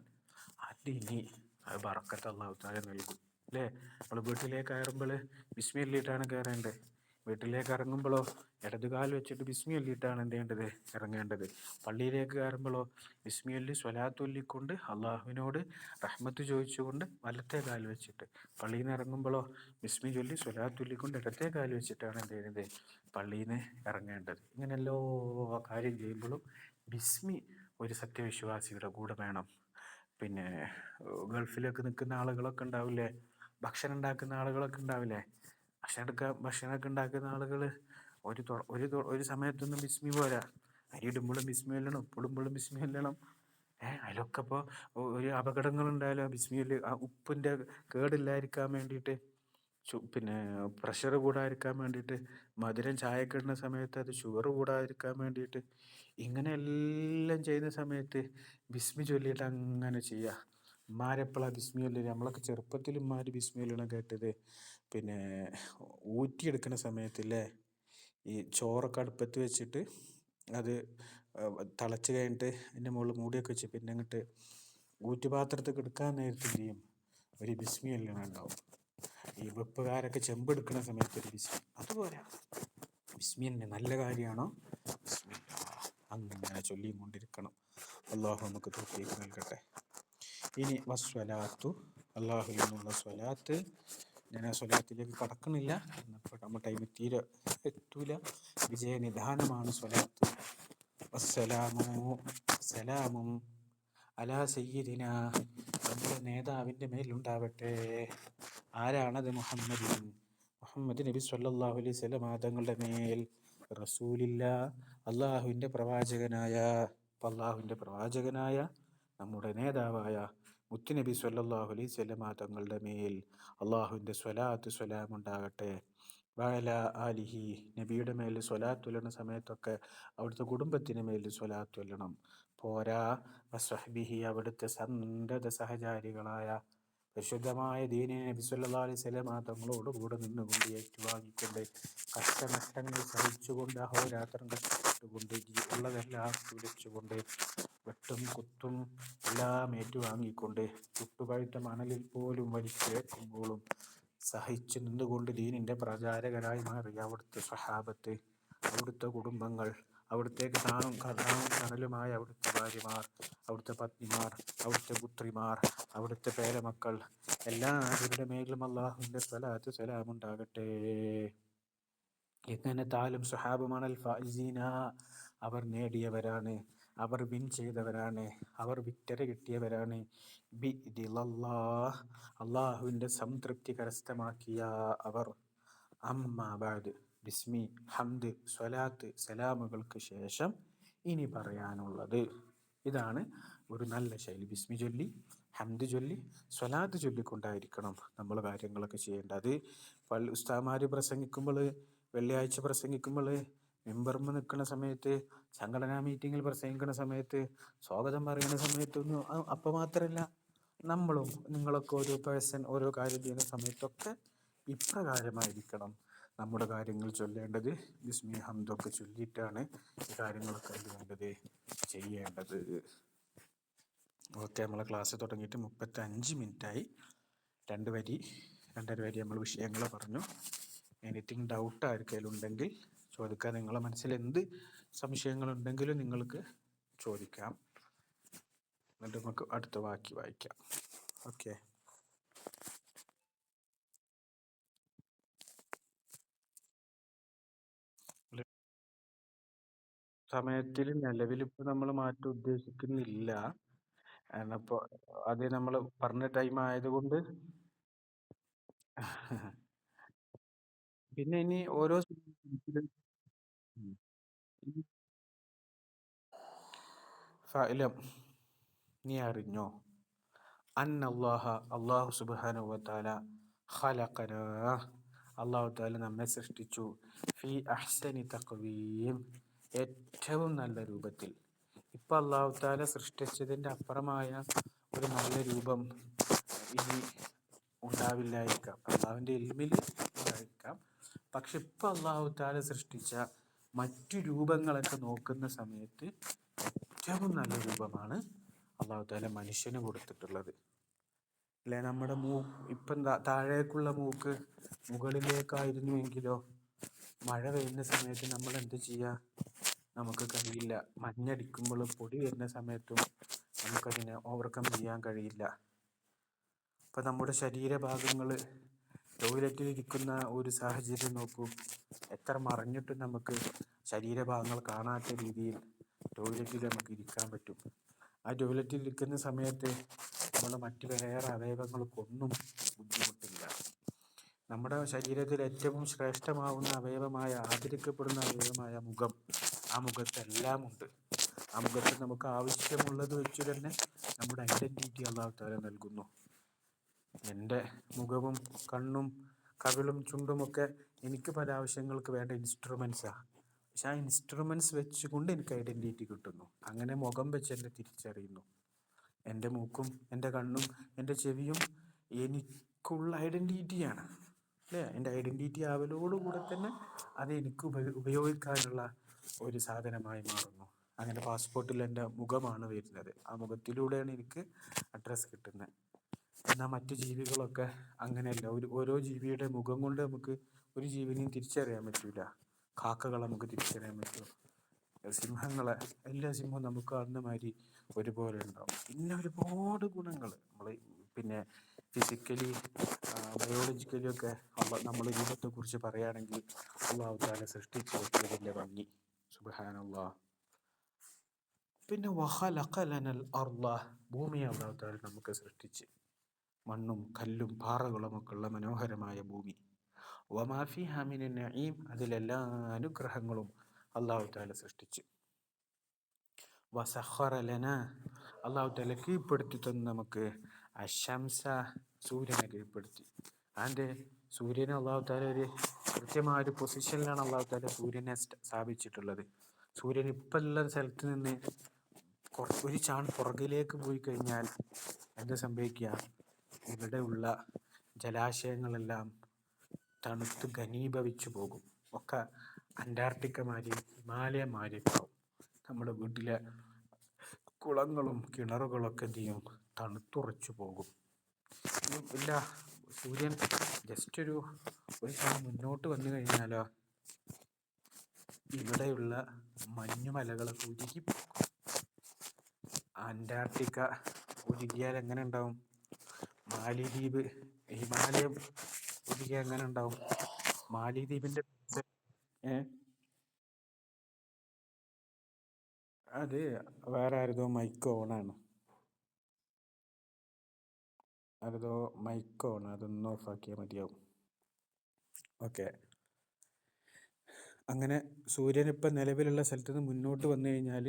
അതിനി അത് ബറക്കത്ത് അള്ളാഹു തആല നൽകും, അല്ലേ? നമ്മൾ വീട്ടിലേക്ക് കയറുമ്പോൾ ബിസ്മി ചൊല്ലിയിട്ടാണ് കയറേണ്ടത്. വീട്ടിലേക്ക് ഇറങ്ങുമ്പോഴോ ഇടതുകാൽ വെച്ചിട്ട് ബിസ്മി ചൊല്ലിയിട്ടാണ് എന്ത് ചെയ്യേണ്ടത്, ഇറങ്ങേണ്ടത്. പള്ളിയിലേക്ക് കയറുമ്പോഴോ ബിസ്മി ചൊല്ലി സ്വലാത്ത് ചൊല്ലിക്കൊണ്ട് അള്ളാഹുവിനോട് റഹ്മത്ത് ചോദിച്ചുകൊണ്ട് വലത്തെ കാൽ വെച്ചിട്ട്, പള്ളിയിൽ നിന്ന് ഇറങ്ങുമ്പോഴോ ബിസ്മി ചൊല്ലി സ്വലാത്ത് ചൊല്ലിക്കൊണ്ട് ഇടത്തെ കാൽ വെച്ചിട്ടാണ് എന്ത് ചെയ്യുന്നത്, പള്ളിയിൽ നിന്ന് ഇറങ്ങേണ്ടത്. ഇങ്ങനെ എല്ലാ കാര്യം ചെയ്യുമ്പോഴും ബിസ്മി ഒരു സത്യവിശ്വാസിയുടെ കൂടെ വേണം. പിന്നെ ഗൾഫിലൊക്കെ നിൽക്കുന്ന ആളുകളൊക്കെ ഉണ്ടാവില്ലേ, ഭക്ഷണം ഉണ്ടാക്കുന്ന ആളുകളൊക്കെ ഉണ്ടാവില്ലേ, ഭക്ഷണമൊക്കെ ഉണ്ടാക്കുന്ന ആളുകൾ ഒരു സമയത്തൊന്നും ബിസ്മി പോരാ. അരി ഇടുമ്പോഴും ബിസ്മി ചൊല്ലണം, ഉപ്പിടുമ്പോഴും ബിസ്മി ചൊല്ലണം. അതിലൊക്കെ ഇപ്പോൾ ഒരു അപകടങ്ങളുണ്ടായാലോ ബിസ്മി ചൊല്ലി. ആ ഉപ്പിൻ്റെ കേടില്ലാതിരിക്കാൻ വേണ്ടിയിട്ട്, പിന്നെ പ്രഷർ കൂടാതിരിക്കാൻ വേണ്ടിയിട്ട്, മധുരം ചായക്ക് ഇടുന്ന സമയത്ത് അത് ഷുഗർ കൂടാതിരിക്കാൻ വേണ്ടിയിട്ട്, ഇങ്ങനെ എല്ലാം ചെയ്യുന്ന സമയത്ത് ബിസ്മി ചൊല്ലിയിട്ട് അങ്ങനെ ചെയ്യുക. ഉമ്മാരെപ്പോഴാണ് ബിസ്മി ചൊല്ലി? നമ്മളൊക്കെ ചെറുപ്പത്തിൽ ഉമ്മാർ ബിസ്മി ചൊല്ലണം കേട്ടത് പിന്നെ ഊറ്റിയെടുക്കുന്ന സമയത്തില്ലേ, ഈ ചോറൊക്കെ അടുപ്പത്ത് വെച്ചിട്ട് അത് തിളച്ച് കഴിഞ്ഞിട്ട് അതിൻ്റെ മുകളിൽ മൂടിയൊക്കെ വെച്ച് പിന്നെ അങ്ങോട്ട് ഊറ്റുപാത്രത്തേക്ക് എടുക്കാൻ നേരത്തെ ചെയ്യും ഒരു ബിസ്മി ചൊല്ലണുണ്ടാവും. ഈ വെപ്പുകാരൊക്കെ ചെമ്പെടുക്കുന്ന സമയത്ത് ഒരു ബിസ്മി, അതുപോലെ ബിസ്മി തന്നെ നല്ല കാര്യമാണോ ബിസ്മി അങ്ങനെ ചൊല്ലിയും കൊണ്ടിരിക്കണം. അള്ളാഹു നമുക്ക് തൗഫീഖ് നൽകട്ടെ. ഇനി വസ്വലാത്തു, അള്ളാഹുവിൽ നിന്നുള്ള സ്വലാത്ത്. ഞാൻ ആ സ്വലാത്തിലേക്ക് കടക്കണില്ല, എന്നപ്പോൾ നമ്മുടെ ടൈം തീരെ എത്തൂല. വിജയനിധാനമാണ് സ്വലാത്ത്. സലാമും അലാ സയ്യിദിന, നമ്മുടെ നേതാവിൻ്റെ മേലുണ്ടാവട്ടെ. ആരാണത്? മുഹമ്മദ് നബി സല്ലല്ലാഹു അലൈഹി വസല്ലം തങ്ങളുടെ മേൽ. റസൂലില്ലാ, അള്ളാഹുവിൻ്റെ പ്രവാചകനായ നമ്മുടെ നേതാവായ മുത്തുനബി സ്വല്ലല്ലാഹു അലൈഹി വസല്ലമ തങ്ങളുടെ മേൽ അള്ളാഹുവിൻ്റെ സ്വലാത്ത് സ്വലാമുണ്ടാകട്ടെ. വഅല ആലിഹി, നബിയുടെ മേൽ സ്വലാത്ത് ചൊല്ലുന്ന സമയത്തൊക്കെ അവിടുത്തെ കുടുംബത്തിന് മേൽ സ്വലാത്ത് ചൊല്ലണം. പോരാ, വസ്വഹ്ബിഹി, അവിടുത്തെ സന്തത സഹചാരികളായ പരിശുദ്ധമായ ദീനിനെ നബി സല്ലല്ലാഹു അലൈഹി വസല്ലമ തങ്ങളോട് കൂടെ നിന്നുകൊണ്ട് ഏറ്റുവാങ്ങിക്കൊണ്ട് കഷ്ടനഷ്ടങ്ങൾ സഹിച്ചുകൊണ്ട് അഹോരാത്രം കഷ്ടപ്പെട്ടുകൊണ്ട് ഉള്ളതെല്ലാം തുലച്ചുകൊണ്ട് വെട്ടും കുത്തും എല്ലാം ഏറ്റുവാങ്ങിക്കൊണ്ട് ചുട്ടുപഴുത്ത മണലിൽ പോലും വലിച്ചേക്കുമ്പോഴും സഹിച്ചു നിന്നുകൊണ്ട് ദീനിൻ്റെ പ്രചാരകരായി മാറിയ അവിടുത്തെ സ്വഹാബത്ത്, അവിടുത്തെ കുടുംബങ്ങൾ, അവിടുത്തേക്ക് താണും കടലുമായ അവിടുത്തെ ഭാര്യമാർ, അവിടുത്തെ പത്നിമാർ, അവിടുത്തെ പുത്രിമാർ, അവിടുത്തെ പേരമക്കൾ, എല്ലാവരുടെ മേലും അള്ളാഹുവിൻ്റെ സ്വലാത്ത് സലാമുണ്ടാകട്ടെ. എങ്ങനെ താലും സ്വഹാബുമണൽ ഫായിസീന, അവർ നേടിയവരാണ്, അവർ വിൻ ചെയ്തവരാണ്, അവർ വിക്ടറി കിട്ടിയവരാണ്. ബിഇദിലല്ലാഹ്, അള്ളാഹുവിൻ്റെ സംതൃപ്തി കരസ്ഥമാക്കിയ അവർ. അമ്മാ ബഅദ്, ബിസ്മി, ഹംദ്, സ്വലാത്ത്, സലാമുകൾക്ക് ശേഷം ഇനി പറയാനുള്ളത് ഇതാണ് ഒരു നല്ല ശൈലി. ബിസ്മി ചൊല്ലി, ഹംദ് ചൊല്ലി, സ്വലാത്ത് ചൊല്ലിക്കൊണ്ടായിരിക്കണം നമ്മൾ കാര്യങ്ങളൊക്കെ ചെയ്യേണ്ടത്. ഉസ്താദുമാർ പ്രസംഗിക്കുമ്പോൾ, വെള്ളിയാഴ്ച പ്രസംഗിക്കുമ്പോൾ, മെമ്പർമ്മ നിൽക്കുന്ന സമയത്ത്, സംഘടനാ മീറ്റിങ്ങിൽ പ്രസംഗിക്കുന്ന സമയത്ത്, സ്വാഗതം പറയുന്ന സമയത്തൊന്നും, അപ്പം മാത്രമല്ല നമ്മളും നിങ്ങളൊക്കെ ഓരോ പേഴ്സൺ ഓരോ കാര്യം ചെയ്യുന്ന സമയത്തൊക്കെ ഇപ്രകാരമായിരിക്കണം നമ്മുടെ കാര്യങ്ങൾ ചൊല്ലേണ്ടത്. ബിസ്മി ഹംദൊക്കെ ചൊല്ലിയിട്ടാണ് ഈ കാര്യങ്ങളൊക്കെ വേണ്ടത്, ചെയ്യേണ്ടത്. ഓക്കെ, നമ്മളെ ക്ലാസ് തുടങ്ങിയിട്ട് 35 മിനിറ്റായി. 2 വരി 2.5 വരി നമ്മൾ വിഷയങ്ങൾ പറഞ്ഞു. എനിത്തിങ് ഡൗട്ട് ആർക്കെങ്കിലുണ്ടെങ്കിൽ ചോദിക്കാം. നിങ്ങളെ മനസ്സിൽ എന്ത് സംശയങ്ങളുണ്ടെങ്കിലും നിങ്ങൾക്ക് ചോദിക്കാം. എന്നിട്ട് നമുക്ക് അടുത്ത ബാക്കി വായിക്കാം. ഓക്കെ. സമയത്തിൽ നിലവിലിപ്പോൾ നമ്മൾ മാറ്റം ഉദ്ദേശിക്കുന്നില്ല. കാരണം ഇപ്പോൾ അത് നമ്മൾ പറഞ്ഞ ടൈം ആയതുകൊണ്ട്. പിന്നെ ഇനി ഓരോ ഫഅലം, നീ അറിഞ്ഞോ, അല്ലാഹു സുബ്ഹാനഹു വ തആല ഖലഖനാ, അല്ലാഹു തആല നമ്മെ സൃഷ്ടിച്ചു, ഫീ അഹ്സനി തഖ്വീം, ഏറ്റവും നല്ല രൂപത്തിൽ. ഇപ്പം അല്ലാഹു തആല സൃഷ്ടിച്ചതിൻ്റെ അപ്പുറമായ ഒരു നല്ല രൂപം ഇനി ഉണ്ടാവില്ലായിരിക്കാം, അള്ളാഹുവിൻ്റെ ഇൽമിൽ ഉണ്ടായിരിക്കാം. പക്ഷെ ഇപ്പം അല്ലാഹു തആല സൃഷ്ടിച്ച മറ്റു രൂപങ്ങളൊക്കെ നോക്കുന്ന സമയത്ത് ഏറ്റവും നല്ല രൂപമാണ് അല്ലാഹു തആല മനുഷ്യന് കൊടുത്തിട്ടുള്ളത്. അല്ലെ, നമ്മുടെ ഇപ്പം താഴേക്കുള്ള മൂക്ക് മുകളിലേക്കായിരുന്നുവെങ്കിലോ മഴ പെയ്യുന്ന സമയത്ത് നമ്മൾ എന്ത് ചെയ്യുക, നമുക്ക് കഴിയില്ല. മഞ്ഞടിക്കുമ്പോഴും പൊടി വരുന്ന സമയത്തും നമുക്കതിനെ ഓവർകം ചെയ്യാൻ കഴിയില്ല. ഇപ്പം നമ്മുടെ ശരീരഭാഗങ്ങൾ ടോയ്ലറ്റിലിരിക്കുന്ന ഒരു സാഹചര്യം നോക്കൂ, എത്ര മറഞ്ഞിട്ടും നമുക്ക് ശരീരഭാഗങ്ങൾ കാണാത്ത രീതിയിൽ ടോയ്ലറ്റിൽ നമുക്ക് ഇരിക്കാൻ പറ്റും. ആ ടോയ്ലറ്റിൽ ഇരിക്കുന്ന സമയത്ത് നമ്മൾ മറ്റു വേറെ അവയവങ്ങൾക്കൊന്നും ബുദ്ധിമുട്ടില്ല. നമ്മുടെ ശരീരത്തിൽ ഏറ്റവും ശ്രേഷ്ഠമാവുന്ന അവയവമായ, ആദരിക്കപ്പെടുന്ന അവയവമായ മുഖം, ആ മുഖത്തെല്ലാം ഉണ്ട്. ആ മുഖത്ത് നമുക്ക് ആവശ്യമുള്ളത് വെച്ച് തന്നെ നമ്മുടെ ഐഡൻറ്റിറ്റി അല്ലാഹു തആല നൽകുന്നു. എൻ്റെ മുഖവും കണ്ണും കവിളും ചുണ്ടുമൊക്കെ എനിക്ക് പല ആവശ്യങ്ങൾക്ക് വേണ്ട ഇൻസ്ട്രുമെൻസാണ്. പക്ഷെ ആ ഇൻസ്ട്രുമെൻറ്റ്സ് വെച്ചുകൊണ്ട് എനിക്ക് ഐഡൻറ്റിറ്റി കിട്ടുന്നു. അങ്ങനെ മുഖം വെച്ച് എന്നെ തിരിച്ചറിയുന്നു. എൻ്റെ മൂക്കും എൻ്റെ കണ്ണും എൻ്റെ ചെവിയും എനിക്കുള്ള ഐഡൻറ്റിറ്റിയാണ്, അല്ലേ? എൻ്റെ ഐഡൻറ്റിറ്റി ആവലോടുകൂടെ തന്നെ അത് എനിക്ക് ഉപയോഗിക്കാനുള്ള ഒരു സാധനമായി മാറുന്നു. അങ്ങനെ പാസ്പോർട്ടിൽ എൻ്റെ മുഖമാണ് വരുന്നത്, ആ മുഖത്തിലൂടെയാണ് എനിക്ക് അഡ്രസ്സ് കിട്ടുന്നത്. എന്നാൽ മറ്റു ജീവികളൊക്കെ അങ്ങനെയല്ല. ഓരോ ജീവിയുടെ മുഖം കൊണ്ട് നമുക്ക് ഒരു ജീവിനെയും തിരിച്ചറിയാൻ പറ്റില്ല. കാക്കകളെ നമുക്ക് തിരിച്ചറിയാൻ പറ്റും, സിംഹങ്ങളെ, എല്ലാ സിംഹവും നമുക്ക് കാണുന്ന മാതിരി ഒരുപോലെ ഉണ്ടാവും. പിന്നെ ഒരുപാട് ഗുണങ്ങൾ നമ്മൾ പിന്നെ ഫിസിക്കലി ബയോളജിക്കലി ഒക്കെ നമ്മൾ രൂപത്തെക്കുറിച്ച് പറയുകയാണെങ്കിൽ അല്ലാഹു തആല സൃഷ്ടിച്ചു വെച്ചതിൻ്റെ ഭംഗി, സുബ്ഹാനല്ലാഹ്. പിന്നെ വഖലഖ ലനൽ അർള, ഭൂമിയെ അല്ലാഹു തആല നമുക്ക് സൃഷ്ടിച്ച്, മണ്ണും കല്ലും പാറകളുമൊക്കെ മനോഹരമായ ഭൂമി. വമാ ഫീഹാ മിനൻ നഈം, അതിലെല്ലാ അനുഗ്രഹങ്ങളും അള്ളാഹു താല സൃഷ്ടിച്ച്. വസഖറ ലന, അള്ളാഹു താല കീഴ്പ്പെടുത്തി തന്നു നമുക്ക്. അശംസ, സൂര്യനെ കീഴ്പ്പെടുത്തി. അതിൻ്റെ സൂര്യനെ അള്ളാഹു താല ഒരു കൃത്യമായ ഒരു പൊസിഷനിലാണ് അള്ളാഹു താല സൂര്യനെ സ്ഥാപിച്ചിട്ടുള്ളത്. സൂര്യൻ ഇപ്പം ഉള്ള സ്ഥലത്ത് നിന്ന് ഒരു ചാൺ പുറകിലേക്ക് പോയി കഴിഞ്ഞാൽ എന്താ സംഭവിക്കുക? ഇവിടെ ഉള്ള ജലാശയങ്ങളെല്ലാം തണുത്ത് ഘനീഭവിച്ചു പോകും. ഒക്കെ അന്റാർട്ടിക്ക മാതിരി ഹിമാലയ മാതിരി ആവും. നമ്മുടെ വീട്ടിലെ കുളങ്ങളും കിണറുകളൊക്കെ എന്ത് ചെയ്യും? തണുത്തുറച്ചു പോകും. ഇല്ല, സൂര്യൻ ജസ്റ്റ് ഒരു മുന്നോട്ട് വന്നു കഴിഞ്ഞാലോ ഇവിടെയുള്ള മഞ്ഞുമലകളൊക്കെ ഉരുകി പോകും. അന്റാർട്ടിക്ക ഉരുകിയാൽ എങ്ങനെ ഉണ്ടാവും? മാലിദ്വീപ്, ഹിമാലയം ഉരുകിയാൽ എങ്ങനെ ഉണ്ടാവും? മാലിദ്വീപിന്റെ അത് വേറെ ആരതോ മൈക്ക് ഓണാണ്. ആരതോ മൈക്ക് ഓൺ, അതൊന്ന് ഓഫാക്കിയാൽ മതിയാവും. ഓക്കെ. അങ്ങനെ സൂര്യൻ ഇപ്പം നിലവിലുള്ള സ്ഥലത്ത് നിന്ന് മുന്നോട്ട് വന്നു കഴിഞ്ഞാൽ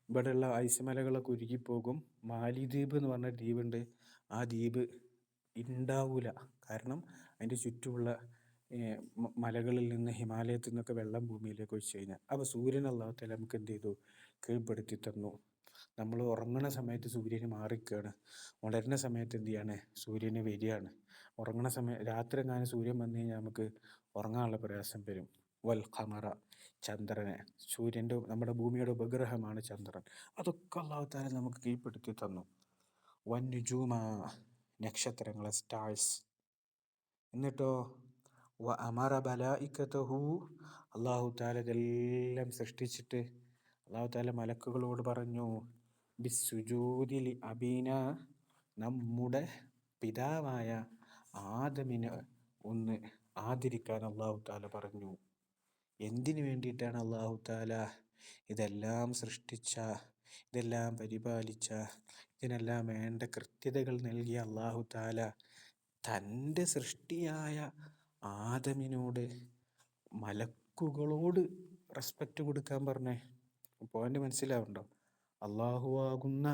ഇവിടെയുള്ള ഐസ് മലകളൊക്കെ ഉരുകിപ്പോകും. മാലിദ്വീപ് എന്ന് പറഞ്ഞ ദ്വീപുണ്ട്. ആ ദ്വീപ് ഉണ്ടാവൂല. കാരണം അതിൻ്റെ ചുറ്റുമുള്ള മലകളിൽ നിന്ന്, ഹിമാലയത്തിൽ നിന്നൊക്കെ വെള്ളം ഭൂമിയിലേക്ക് ഒഴിച്ചു കഴിഞ്ഞാൽ. അപ്പോൾ സൂര്യൻ അല്ലാഹു തആല നമുക്ക് എന്ത് ചെയ്തു? കീഴ്പ്പെടുത്തി തന്നു. നമ്മൾ ഉറങ്ങുന്ന സമയത്ത് സൂര്യന് മാറിക്കുകയാണ്. ഉണരുന്ന സമയത്ത് എന്ത് ചെയ്യാണ്? സൂര്യന് വരികയാണ്. ഉറങ്ങുന്ന രാത്രി എങ്ങാനും സൂര്യൻ വന്നു കഴിഞ്ഞാൽ നമുക്ക് ഉറങ്ങാനുള്ള പ്രയാസം വരും. വൽ ഖമറ, ചന്ദ്രനെ, സൂര്യൻ്റെ, നമ്മുടെ ഭൂമിയുടെ ഉപഗ്രഹമാണ് ചന്ദ്രൻ. അതൊക്കെ അല്ലാഹു തആല നമുക്ക് കീഴ്പ്പെടുത്തി തന്നു. വൻ നുജൂമ, നക്ഷത്രങ്ങളെ, സ്റ്റാർസ്. എന്നിട്ടോ അമറ ബലായിക്കതഹു, അല്ലാഹു തആല ഇതെല്ലാം സൃഷ്ടിച്ചിട്ട് അല്ലാഹു തആല മലക്കുകളോട് പറഞ്ഞു, ബിസ്സുജൂദി ലി അബീന, നമ്മുടെ പിതാവായ ആദമിനെ ഒന്ന് ആദരിക്കാൻ അല്ലാഹു തആല പറഞ്ഞു. എന്തിനു വേണ്ടിയിട്ടാണ് അല്ലാഹു തആല ഇതെല്ലാം സൃഷ്ടിച്ച, ഇതെല്ലാം പരിപാലിച്ച, ഇതിനെല്ലാം വേണ്ട കൃത്യതകൾ നൽകിയ അല്ലാഹു തആല തൻ്റെ സൃഷ്ടിയായ ആദമിനോട്, മലക്കുകളോട് റെസ്പെക്റ്റ് കൊടുക്കാൻ പറഞ്ഞേ? പോയിന്റ് മനസ്സിലാവുണ്ടോ? അല്ലാഹു ആകുന്ന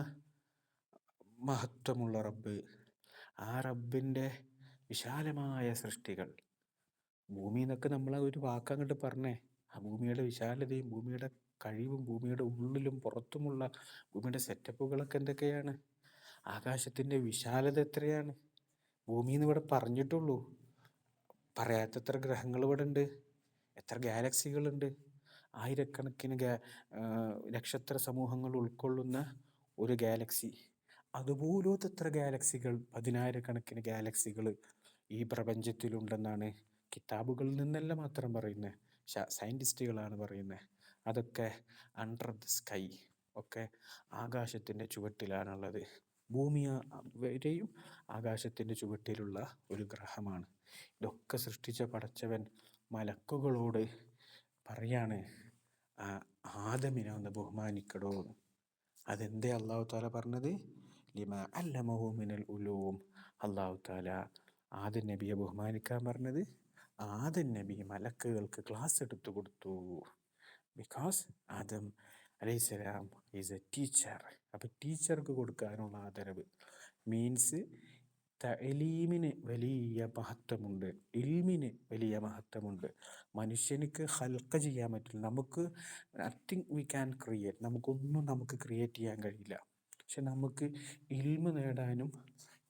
മഹത്വമുള്ള റബ്ബ്, ആ റബ്ബിൻ്റെ വിശാലമായ സൃഷ്ടികൾ. ഭൂമി എന്നൊക്കെ നമ്മൾ ഒരു വാക്കങ്ങോട്ട് പറഞ്ഞേ, ആ ഭൂമിയുടെ വിശാലതയും ഭൂമിയുടെ കഴിവും ഭൂമിയുടെ ഉള്ളിലും പുറത്തുമുള്ള ഭൂമിയുടെ സെറ്റപ്പുകളൊക്കെ എന്തൊക്കെയാണ്? ആകാശത്തിൻ്റെ വിശാലത എത്രയാണ്? ഭൂമി എന്ന് ഇവിടെ പറഞ്ഞിട്ടുള്ളൂ. പറയാത്തത്ര ഗ്രഹങ്ങൾ ഇവിടെ ഉണ്ട്. എത്ര ഗാലക്സികളുണ്ട്? ആയിരക്കണക്കിന് നക്ഷത്ര സമൂഹങ്ങൾ ഉൾക്കൊള്ളുന്ന ഒരു ഗാലക്സി. അതുപോലത്തെ എത്ര ഗാലക്സികൾ, 10,000-കണക്കിന് ഗാലക്സികൾ ഈ പ്രപഞ്ചത്തിലുണ്ടെന്നാണ് കിതാബുകളിൽ നിന്നല്ല മാത്രം പറയുന്നത്, സയൻറ്റിസ്റ്റുകളാണ് പറയുന്നത്. അതൊക്കെ അണ്ടർ ദ സ്കൈ, ഒക്കെ ആകാശത്തിൻ്റെ ചുവട്ടിലാണുള്ളത്. ഭൂമി വരെയും ആകാശത്തിൻ്റെ ചുവട്ടിലുള്ള ഒരു ഗ്രഹമാണ്. ഇതൊക്കെ സൃഷ്ടിച്ച പടച്ചവൻ മലക്കുകളോട് പറയാണ്, ആദമിനെ ഒന്ന് ബഹുമാനിക്കടോ. അതെന്തേ അല്ലാഹു തആല പറഞ്ഞത്? ലിമാ അല്ലമഹു മിനൽ ഉലൂം. അല്ലാഹു തആല ആദം നബിയെ ബഹുമാനിക്കാൻ പറഞ്ഞത്, ആദം നബി മലക്കുകൾക്ക് ക്ലാസ് എടുത്തു കൊടുത്തു. ബിക്കോസ് ആദം അലൈഹിസ്സലാം ഈസ് എ ടീച്ചർ. അപ്പം ടീച്ചർക്ക് കൊടുക്കാനുള്ള ആദരവ് മീൻസ് തഅലീമിന് വലിയ മഹത്വമുണ്ട്, ഇൽമിന് വലിയ മഹത്വമുണ്ട്. മനുഷ്യനിക്ക് ഹൽക്ക ചെയ്യാൻ പറ്റില്ല. നമുക്ക് നത്തിങ് വി ക്യാൻ ക്രിയേറ്റ്, നമുക്ക് ക്രിയേറ്റ് ചെയ്യാൻ കഴിയില്ല. പക്ഷെ നമുക്ക് ഇൽമ് നേടാനും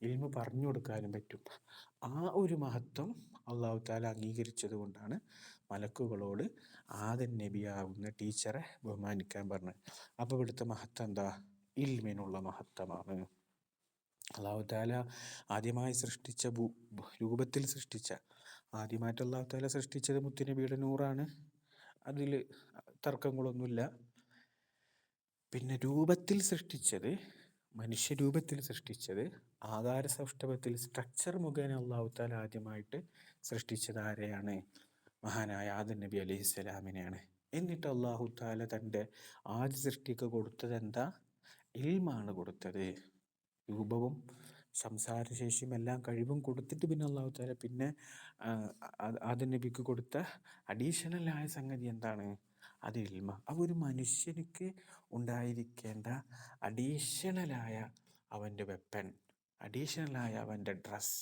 ഇൽമ് പറഞ്ഞു കൊടുക്കാനും പറ്റും. ആ ഒരു മഹത്വം അല്ലാഹു തആല അംഗീകരിച്ചത് കൊണ്ടാണ് മലക്കുകളോട് ആദം നബിയാവുന്ന ടീച്ചറെ ബഹുമാനിക്കാൻ പറഞ്ഞത്. അപ്പോൾ ഇവിടുത്തെ മഹത്വം എന്താ? ഇൽമിനുള്ള മഹത്വമാണ്. അല്ലാഹു തആല ആദ്യമായി സൃഷ്ടിച്ച രൂപത്തിൽ സൃഷ്ടിച്ച, ആദ്യമായിട്ട് അല്ലാഹു തആല സൃഷ്ടിച്ചത് മുത്തുനബിയുടെ നൂറാണ്. അതിൽ തർക്കങ്ങളൊന്നുമില്ല. പിന്നെ രൂപത്തിൽ സൃഷ്ടിച്ചത്, മനുഷ്യരൂപത്തിൽ സൃഷ്ടിച്ചത്, ആകാര സൗഷ്ഠവത്തിൽ സ്ട്രക്ചർ മുഖേന അല്ലാഹു തആല ആദ്യമായിട്ട് സൃഷ്ടിച്ചത് ആരെയാണ്? മഹാനായ ആദം നബി അലൈഹിസ്സലാമിനെയാണ്. എന്നിട്ട് അല്ലാഹു തആല തൻ്റെ ആദ്യ സൃഷ്ടിക്ക് കൊടുത്തത് എന്താ? ഇൽമാണ് കൊടുത്തത്. രൂപവും സംസാരശേഷിയും എല്ലാം കഴിവും കൊടുത്തിട്ട് പിന്നെ അല്ലാഹു തആല പിന്നെ ആദം നബിക്ക് കൊടുത്ത അഡീഷണലായ സംഗതി എന്താണ്? അത് ഇൽമ. അപ്പോൾ ഒരു മനുഷ്യനിക്ക് ഉണ്ടായിരിക്കേണ്ട അഡീഷണലായ അവൻ്റെ വെപ്പൺ, അഡീഷണലായ അവൻ്റെ ഡ്രസ്സ്,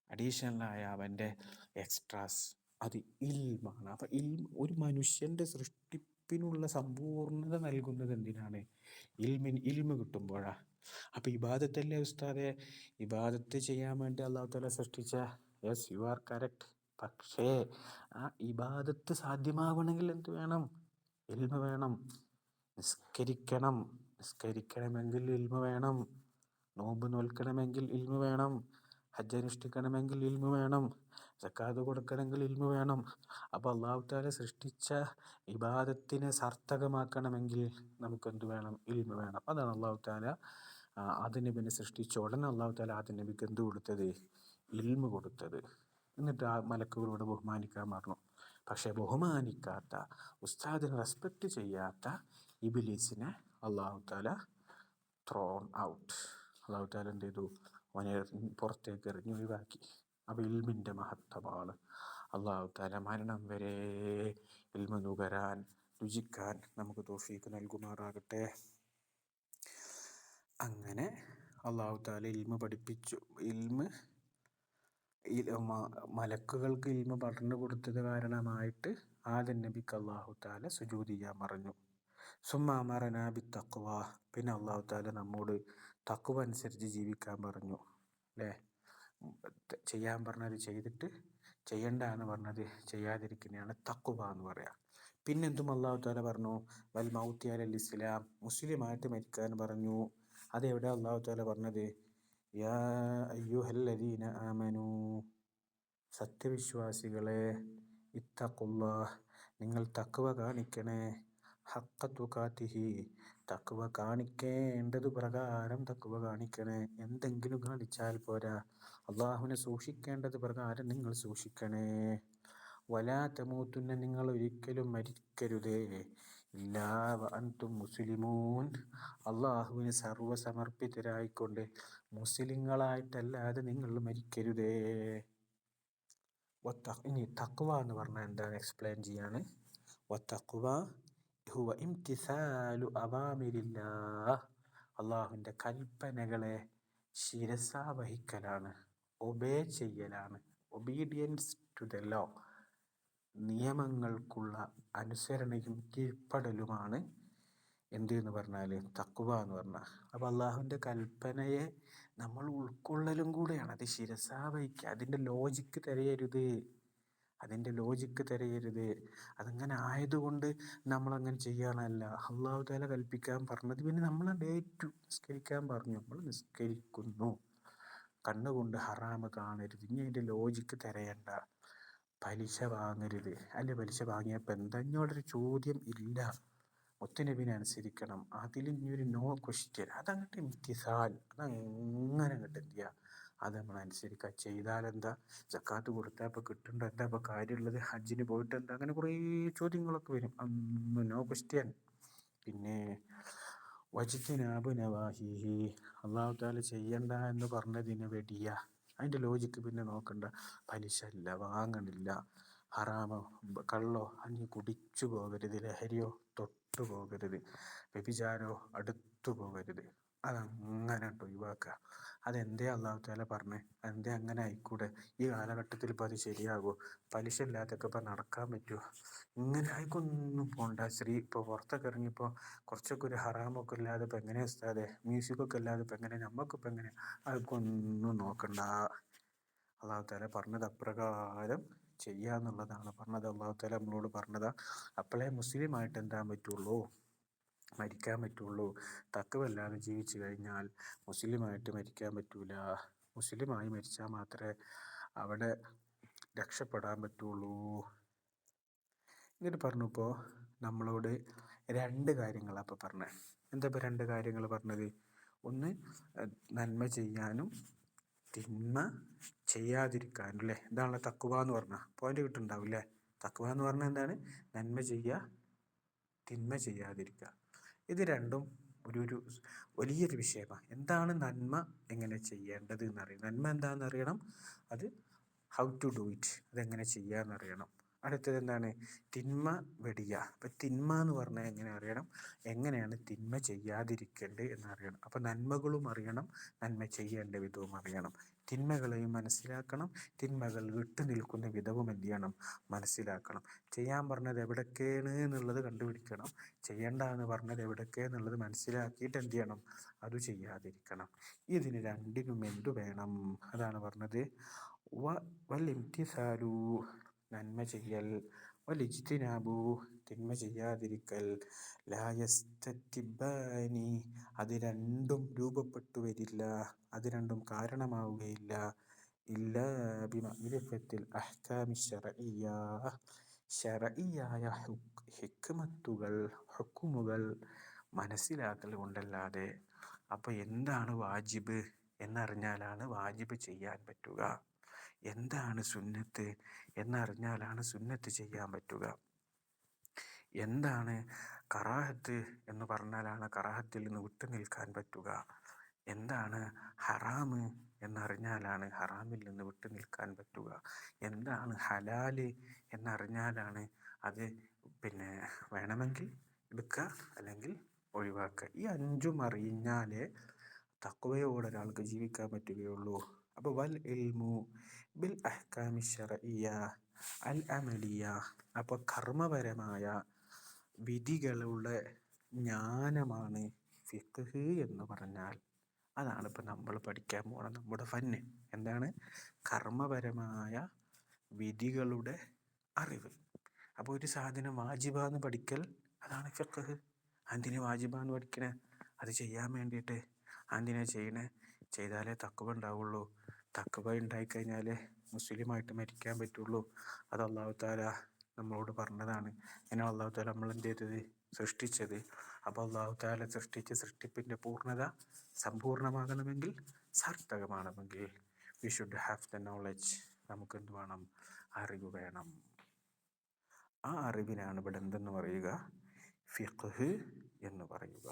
അഡീഷണലായ അവൻ്റെ എക്സ്ട്രാസ്, അത് ഇൽമാണ്. അപ്പം ഒരു മനുഷ്യൻ്റെ സൃഷ്ടിപ്പിനുള്ള സമ്പൂർണ്ണത നൽകുന്നത് എന്തിനാണ്? ഇൽമ കിട്ടുമ്പോഴാണ്. അപ്പം ഇബാദത്തല്ലേ ഉസ്താദെ, ഇബാദത്ത് ചെയ്യാൻ വേണ്ടി അല്ലാഹു തആല സൃഷ്ടിച്ച, യെസ് യു ആർ കറക്റ്റ്. പക്ഷേ ആ ഇബാദത്ത് സാധ്യമാവണമെങ്കിൽ എന്ത് വേണം? ഇൽമ വേണം. നിസ്കരിക്കണമെങ്കിൽ ഇൽമ വേണം. നോമ്പ് നോൽക്കണമെങ്കിൽ ഇൽമ വേണം. ഹജ്ജ് അനുഷ്ഠിക്കണമെങ്കിൽ ഇൽമ വേണം. സക്കാത്ത് കൊടുക്കണമെങ്കിൽ ഇൽമ വേണം. അപ്പോൾ അല്ലാഹു തആല സൃഷ്ടിച്ച ഇബാദത്തിനെ സാർത്ഥകമാക്കണമെങ്കിൽ നമുക്കെന്ത് വേണം? ഇൽമ വേണം. അതാണ് അല്ലാഹു തആല ആദം നബിനെ സൃഷ്ടിച്ച ഉടനെ അല്ലാഹു തആല ആദം നബിക്ക് എന്ത് കൊടുത്തത്? ഇൽമ കൊടുത്തത്. എന്നിട്ട് ആ മലക്കുകളോട് ബഹുമാനിക്കാൻ പറഞ്ഞു. പക്ഷെ ബഹുമാനിക്കാത്ത, ഉസ്താദിനെ റെസ്പെക്റ്റ് ചെയ്യാത്ത ഇബ്ലീസിനെ അല്ലാഹു തആല ത്രോൺ ഔട്ട്. അല്ലാഹു തആല എന്ത് ചെയ്തു? അവനെ പുറത്തേക്ക് എറിഞ്ഞു, ഒഴിവാക്കി. അപ്പോൾ ഇൽമിൻ്റെ മഹത്വമാണ്. അല്ലാഹു തആല മരണം വരെ ഇൽമ നുകരാൻ, രുചിക്കാൻ നമുക്ക് തൗഫീഖ് നൽകുമാറാകട്ടെ. അങ്ങനെ അല്ലാഹു തആല ഇൽമ പഠിപ്പിച്ചു. മലക്കുകൾക്ക് ഇൽമ പറഞ്ഞു കൊടുത്തത് കാരണമായിട്ട് ആദം നബിക്ക് അല്ലാഹു തആല സുജൂദ് ചെയ്യാൻ പറഞ്ഞു. സുമ്മ അമറനാ ബിത്തഖ്വ, പിന്നെ അല്ലാഹു തആല നമ്മോട് തഖ്വ അനുസരിച്ച് ജീവിക്കാൻ പറഞ്ഞു. അല്ലേ? ചെയ്യാൻ പറഞ്ഞത് ചെയ്തിട്ട്, ചെയ്യണ്ട എന്ന് പറഞ്ഞത് ചെയ്യാതിരിക്കുന്നതാണ് തഖ്വ എന്ന് പറയാം. പിന്നെന്തും അല്ലാഹു തആല പറഞ്ഞു? വൽ മൗതി അലൽ ഇസ്ലാം, മുസ്ലിമായിട്ട് മരിക്കാൻ പറഞ്ഞു. അതെവിടെ അല്ലാഹു തആല പറഞ്ഞത്? യാ അയ്യുഹല്ലദീന ആമനൂ, സത്യവിശ്വാസികളെ, ഇത്തഖുല്ലാഹ്, നിങ്ങൾ തഖ്വ കാണിക്കണേ. ഹഖ്ഖ തുഖാതിഹി, തഖ്വ കാണിക്കേണ്ടത് പ്രകാരം തഖ്വ കാണിക്കണേ. എന്തെങ്കിലും കാണിച്ചാൽ പോരാ, അള്ളാഹുവിനെ സൂക്ഷിക്കേണ്ടത് പ്രകാരം നിങ്ങൾ സൂക്ഷിക്കണേ. വലാ തമൂതുന്ന, നിങ്ങൾ ഒരിക്കലും മരിക്കരുതേ, ഇല്ലാ വഅൻതും മുസ്ലിമൂൻ, അള്ളാഹുവിന് സർവ്വസമർപ്പിതരായിക്കൊണ്ട് മുസ്ലിങ്ങളായിട്ടല്ലാതെ നിങ്ങൾ മരിക്കരുതേ. ഇനി തഖ്വ എന്ന് പറഞ്ഞാൽ എന്താണ് എക്സ്പ്ലെയിൻ ചെയ്യാണ്. വത്തഖ്വ ഹുവ ഇംതിസാലു അവാമിരില്ലാഹ്, അള്ളാഹുവിൻ്റെ കൽപ്പനകളെ ശിരസാവഹിക്കലാണ്, ഒബേ ചെയ്യലാണ്. ഒബീഡിയൻസ് ടു ദ ലോ, നിയമങ്ങൾക്കുള്ള അനുസരണയും കീഴ്പ്പെടലുമാണ് എന്ത് എന്ന് പറഞ്ഞാൽ തഖ്വ എന്ന് പറഞ്ഞാൽ. അപ്പോൾ അള്ളാഹുവിൻ്റെ കൽപ്പനയെ നമ്മൾ ഉൾക്കൊള്ളലും കൂടെയാണ്. അത് ശിരസാവഹിക്കുക. അതിൻ്റെ ലോജിക്ക് തിരയരുത്. അതങ്ങനെ ആയതുകൊണ്ട് നമ്മളങ്ങനെ ചെയ്യാനല്ല. അല്ലാഹു തആല കൽപ്പിക്കാൻ പറഞ്ഞത്, പിന്നെ നമ്മൾ ഡേറ്റു നിസ്കരിക്കാൻ പറഞ്ഞു, നമ്മൾ നിസ്കരിക്കുന്നു. കണ്ണുകൊണ്ട് ഹറാമ് കാണരുത്. ഇനി അതിൻ്റെ ലോജിക്ക് തിരയണ്ട. പലിശ വാങ്ങരുത്. അല്ലെ, പലിശ വാങ്ങിയപ്പോൾ എന്താ? ഇങ്ങോട്ടൊരു ചോദ്യം ഇല്ല. മുത്തുനബിനെ അനുസരിക്കണം. അതിൽ ഇനിയൊരു നോ ക്വസ്റ്റ്യൻ. അതങ്ങോട്ട് ഇംതിസാൽ, അതങ്ങനെ അങ്ങോട്ട് എന്ത് ചെയ്യുക, അത് നമ്മൾ അനുസരിക്കുക. ചെയ്താലെന്താ? സക്കാത്ത് കൊടുത്താൽ ഇപ്പോൾ കിട്ടേണ്ട എന്താ ഇപ്പോൾ കാര്യമുള്ളത്? ഹജ്ജിന് പോയിട്ട് എന്താ? അങ്ങനെ കുറേ ചോദ്യങ്ങളൊക്കെ വരും. No question. പിന്നെ വജ്തിനാബു നവാഹിഹി, അല്ലാഹു തആല ചെയ്യണ്ട എന്ന് പറഞ്ഞതിനെ വെടിയ. അതിൻ്റെ ലോജിക്ക് പിന്നെ നോക്കണ്ട. പലിശ ഇല്ല, വാങ്ങണില്ല, ഹറാമോ കള്ളോ അഞ്ഞ് കുടിച്ചു പോകരുത്, ലഹരിയോ തൊട്ടു പോകരുത്, വ്യഭിചാരോ അടുത്തു പോകരുത്. അതങ്ങനെ ഒഴിവാക്കുക. അതെന്തേ അല്ലാഹു തആല പറഞ്ഞേ? അതെന്തേ അങ്ങനെ ആയിക്കൂടെ? ഈ കാലഘട്ടത്തിൽ ഇപ്പോൾ അത് ശരിയാകുമോ? പലിശ ഇല്ലാത്തൊക്കെ ഇപ്പം നടക്കാൻ പറ്റുമോ? ഇങ്ങനെ ആയിക്കൊന്നും പോണ്ട. സ്ത്രീ ഇപ്പോൾ പുറത്തൊക്കെ ഇറങ്ങിയപ്പോൾ കുറച്ചൊക്കെ ഒരു ഹറാമൊക്കെ ഇല്ലാതെ ഇപ്പം എങ്ങനെയാണ് ഉസ്താദേ? മ്യൂസിക്കൊക്കെ ഇല്ലാതെ ഇപ്പം എങ്ങനെ? നമുക്കിപ്പോൾ എങ്ങനെ? അതൊക്കൊന്നും നോക്കണ്ട. അല്ലാഹു തആല പറഞ്ഞത് അപ്രകാരം ചെയ്യാന്നുള്ളതാണ് പറഞ്ഞത്. അല്ലാഹു തആല നമ്മളോട് പറഞ്ഞതാ. അപ്പോഴേ മുസ്ലിമായിട്ട് എന്താൻ പറ്റുള്ളൂ? മരിക്കാൻ പറ്റുള്ളൂ. തഖ്വല്ലാതെ ജീവിച്ചു കഴിഞ്ഞാൽ മുസ്ലിമായിട്ട് മരിക്കാൻ പറ്റൂല. മുസ്ലിമായി മരിച്ചാൽ മാത്രമേ അവിടെ രക്ഷപ്പെടാൻ പറ്റുള്ളൂ. എന്നിട്ട് പറഞ്ഞു, ഇപ്പോൾ നമ്മളോട് രണ്ട് കാര്യങ്ങളാണ് അപ്പോൾ പറഞ്ഞത്. എന്താ ഇപ്പോൾ രണ്ട് കാര്യങ്ങൾ പറഞ്ഞത്? ഒന്ന്, നന്മ ചെയ്യാനും തിന്മ ചെയ്യാതിരിക്കാനും. അല്ലേ? ഇതാണല്ലോ തഖ്വ എന്ന് പറഞ്ഞാൽ. പോയിന്റ് കിട്ടുന്നുണ്ടാവും അല്ലേ? തഖ്വ എന്ന് പറഞ്ഞാൽ എന്താണ്? നന്മ ചെയ്യുക, തിന്മ ചെയ്യാതിരിക്കുക. ഇത് രണ്ടും ഒരു വലിയൊരു വിഷയമാണ്. എന്താണ് നന്മ, എങ്ങനെ ചെയ്യേണ്ടത് എന്നറിയണം. നന്മ എന്താണെന്ന് അറിയണം. അത് ഹൗ ടു ഡു ഇറ്റ്, അതെങ്ങനെ ചെയ്യാമെന്നറിയണം. അടുത്തത് എന്താണ്? തിന്മ വെടിയുക. അപ്പം തിന്മ എന്ന് പറഞ്ഞാൽ എങ്ങനെ അറിയണം, എങ്ങനെയാണ് തിന്മ ചെയ്യാതിരിക്കേണ്ടത് എന്നറിയണം. അപ്പം നന്മകളും അറിയണം, നന്മ ചെയ്യേണ്ട വിധവും അറിയണം. തിന്മകളെയും മനസ്സിലാക്കണം, തിന്മകൾ വിട്ടു നിൽക്കുന്ന വിധവും എന്ത് ചെയ്യണം, മനസ്സിലാക്കണം. ചെയ്യാൻ പറഞ്ഞത് എവിടേക്കാണ് എന്നുള്ളത് കണ്ടുപിടിക്കണം, ചെയ്യേണ്ട എന്ന് പറഞ്ഞത് എവിടേക്കാണ് എന്നുള്ളത് മനസ്സിലാക്കിയിട്ട് എന്ത് ചെയ്യണം, അത് ചെയ്യാതിരിക്കണം. ഇതിന് രണ്ടിനും എന്തു വേണം? അതാണ് പറഞ്ഞത് വൽ ഇംതിസാലു, നന്മ ചെയ്യൽ, വൽ ഇജ്തിനാബു, തിന്മ ചെയ്യാതിരിക്കൽ, ലാ യസ്തത്തിബാനി, അത് രണ്ടും രൂപപ്പെട്ടു വരില്ല, അത് രണ്ടും കാരണമാവുകയില്ല, ഇല്ലാ ബിമഅരിഫത്തിൽ അഹ്കാമി ശർഇയ്യ, ശർഇയ്യായ ഹിക്മത്തുകൾ, ഹുക്കുമുകൾ മനസ്സിലാക്കൽ കൊണ്ടല്ലാതെ. അപ്പോൾ എന്താണ് വാജിബ് എന്നറിഞ്ഞാലാണ് വാജിബ് ചെയ്യാൻ പറ്റുക. എന്താണ് സുന്നത്ത് എന്നറിഞ്ഞാലാണ് സുന്നത്ത് ചെയ്യാൻ പറ്റുക. എന്താണ് കറാഹത്ത് എന്ന് പറഞ്ഞാലാണ് കറാഹത്തിൽ നിന്ന് വിട്ടു നിൽക്കാൻ പറ്റുക. എന്താണ് ഹറാമ് എന്നറിഞ്ഞാലാണ് ഹറാമിൽ നിന്ന് വിട്ടു നിൽക്കാൻ പറ്റുക. എന്താണ് ഹലാല് എന്നറിഞ്ഞാലാണ് അത് വേണമെങ്കിൽ എടുക്കുക, അല്ലെങ്കിൽ ഒഴിവാക്കുക. ഈ അഞ്ചും അറിഞ്ഞാലേ തഖ്വയോടെ ഒരാൾക്ക് ജീവിക്കാൻ പറ്റുകയുള്ളൂ. അപ്പോൾ വൽ ഇൽമു ബിൽ അഹ്കാമി ശർഇയ്യ അൽ അമലിയ, അപ്പോൾ കർമ്മപരമായ വിധികളുടെ ജ്ഞാനമാണ് ഫിഖ്ഹ് എന്ന് പറഞ്ഞാൽ. അതാണ് ഇപ്പം നമ്മൾ പഠിക്കാൻ പോണ നമ്മുടെ ഫന്ന്. എന്താണ്? കർമ്മപരമായ വിധികളുടെ അറിവ്. അപ്പോൾ ഒരു സാധനം വാജിബാന്ന് പഠിക്കൽ, അതാണ് ഫിഖ്ഹ്. എന്തിന് വാജിബാന്ന് പഠിക്കണേ? അത് ചെയ്യാൻ വേണ്ടിയിട്ട്. എന്തിനാ ചെയ്യണേ? ചെയ്താലേ തഖ്വ ഉണ്ടാവുള്ളൂ. തഖ്വ ഉണ്ടായിക്കഴിഞ്ഞാലേ മുസ്ലിമായിട്ട് മരിക്കാൻ പറ്റുള്ളൂ. അത് അല്ലാഹു തആല നമ്മളോട് പറഞ്ഞതാണ്. അങ്ങനെ അല്ലാഹു തആല നമ്മൾ എന്ത് ചെയ്തത്? സൃഷ്ടിച്ചത്. അപ്പോൾ അല്ലാഹു തആല സൃഷ്ടിച്ച സൃഷ്ടിപ്പിൻ്റെ പൂർണ്ണത സമ്പൂർണ്ണമാകണമെങ്കിൽ, സാർത്ഥകമാകണമെങ്കിൽ we should have the knowledge. നമുക്ക് എന്ത് വേണം? അറിവ് വേണം. ആ അറിവിനാണ് ഇവിടെ എന്തെന്ന് പറയുക? ഫിഖ്ഹ് എന്ന് പറയുക.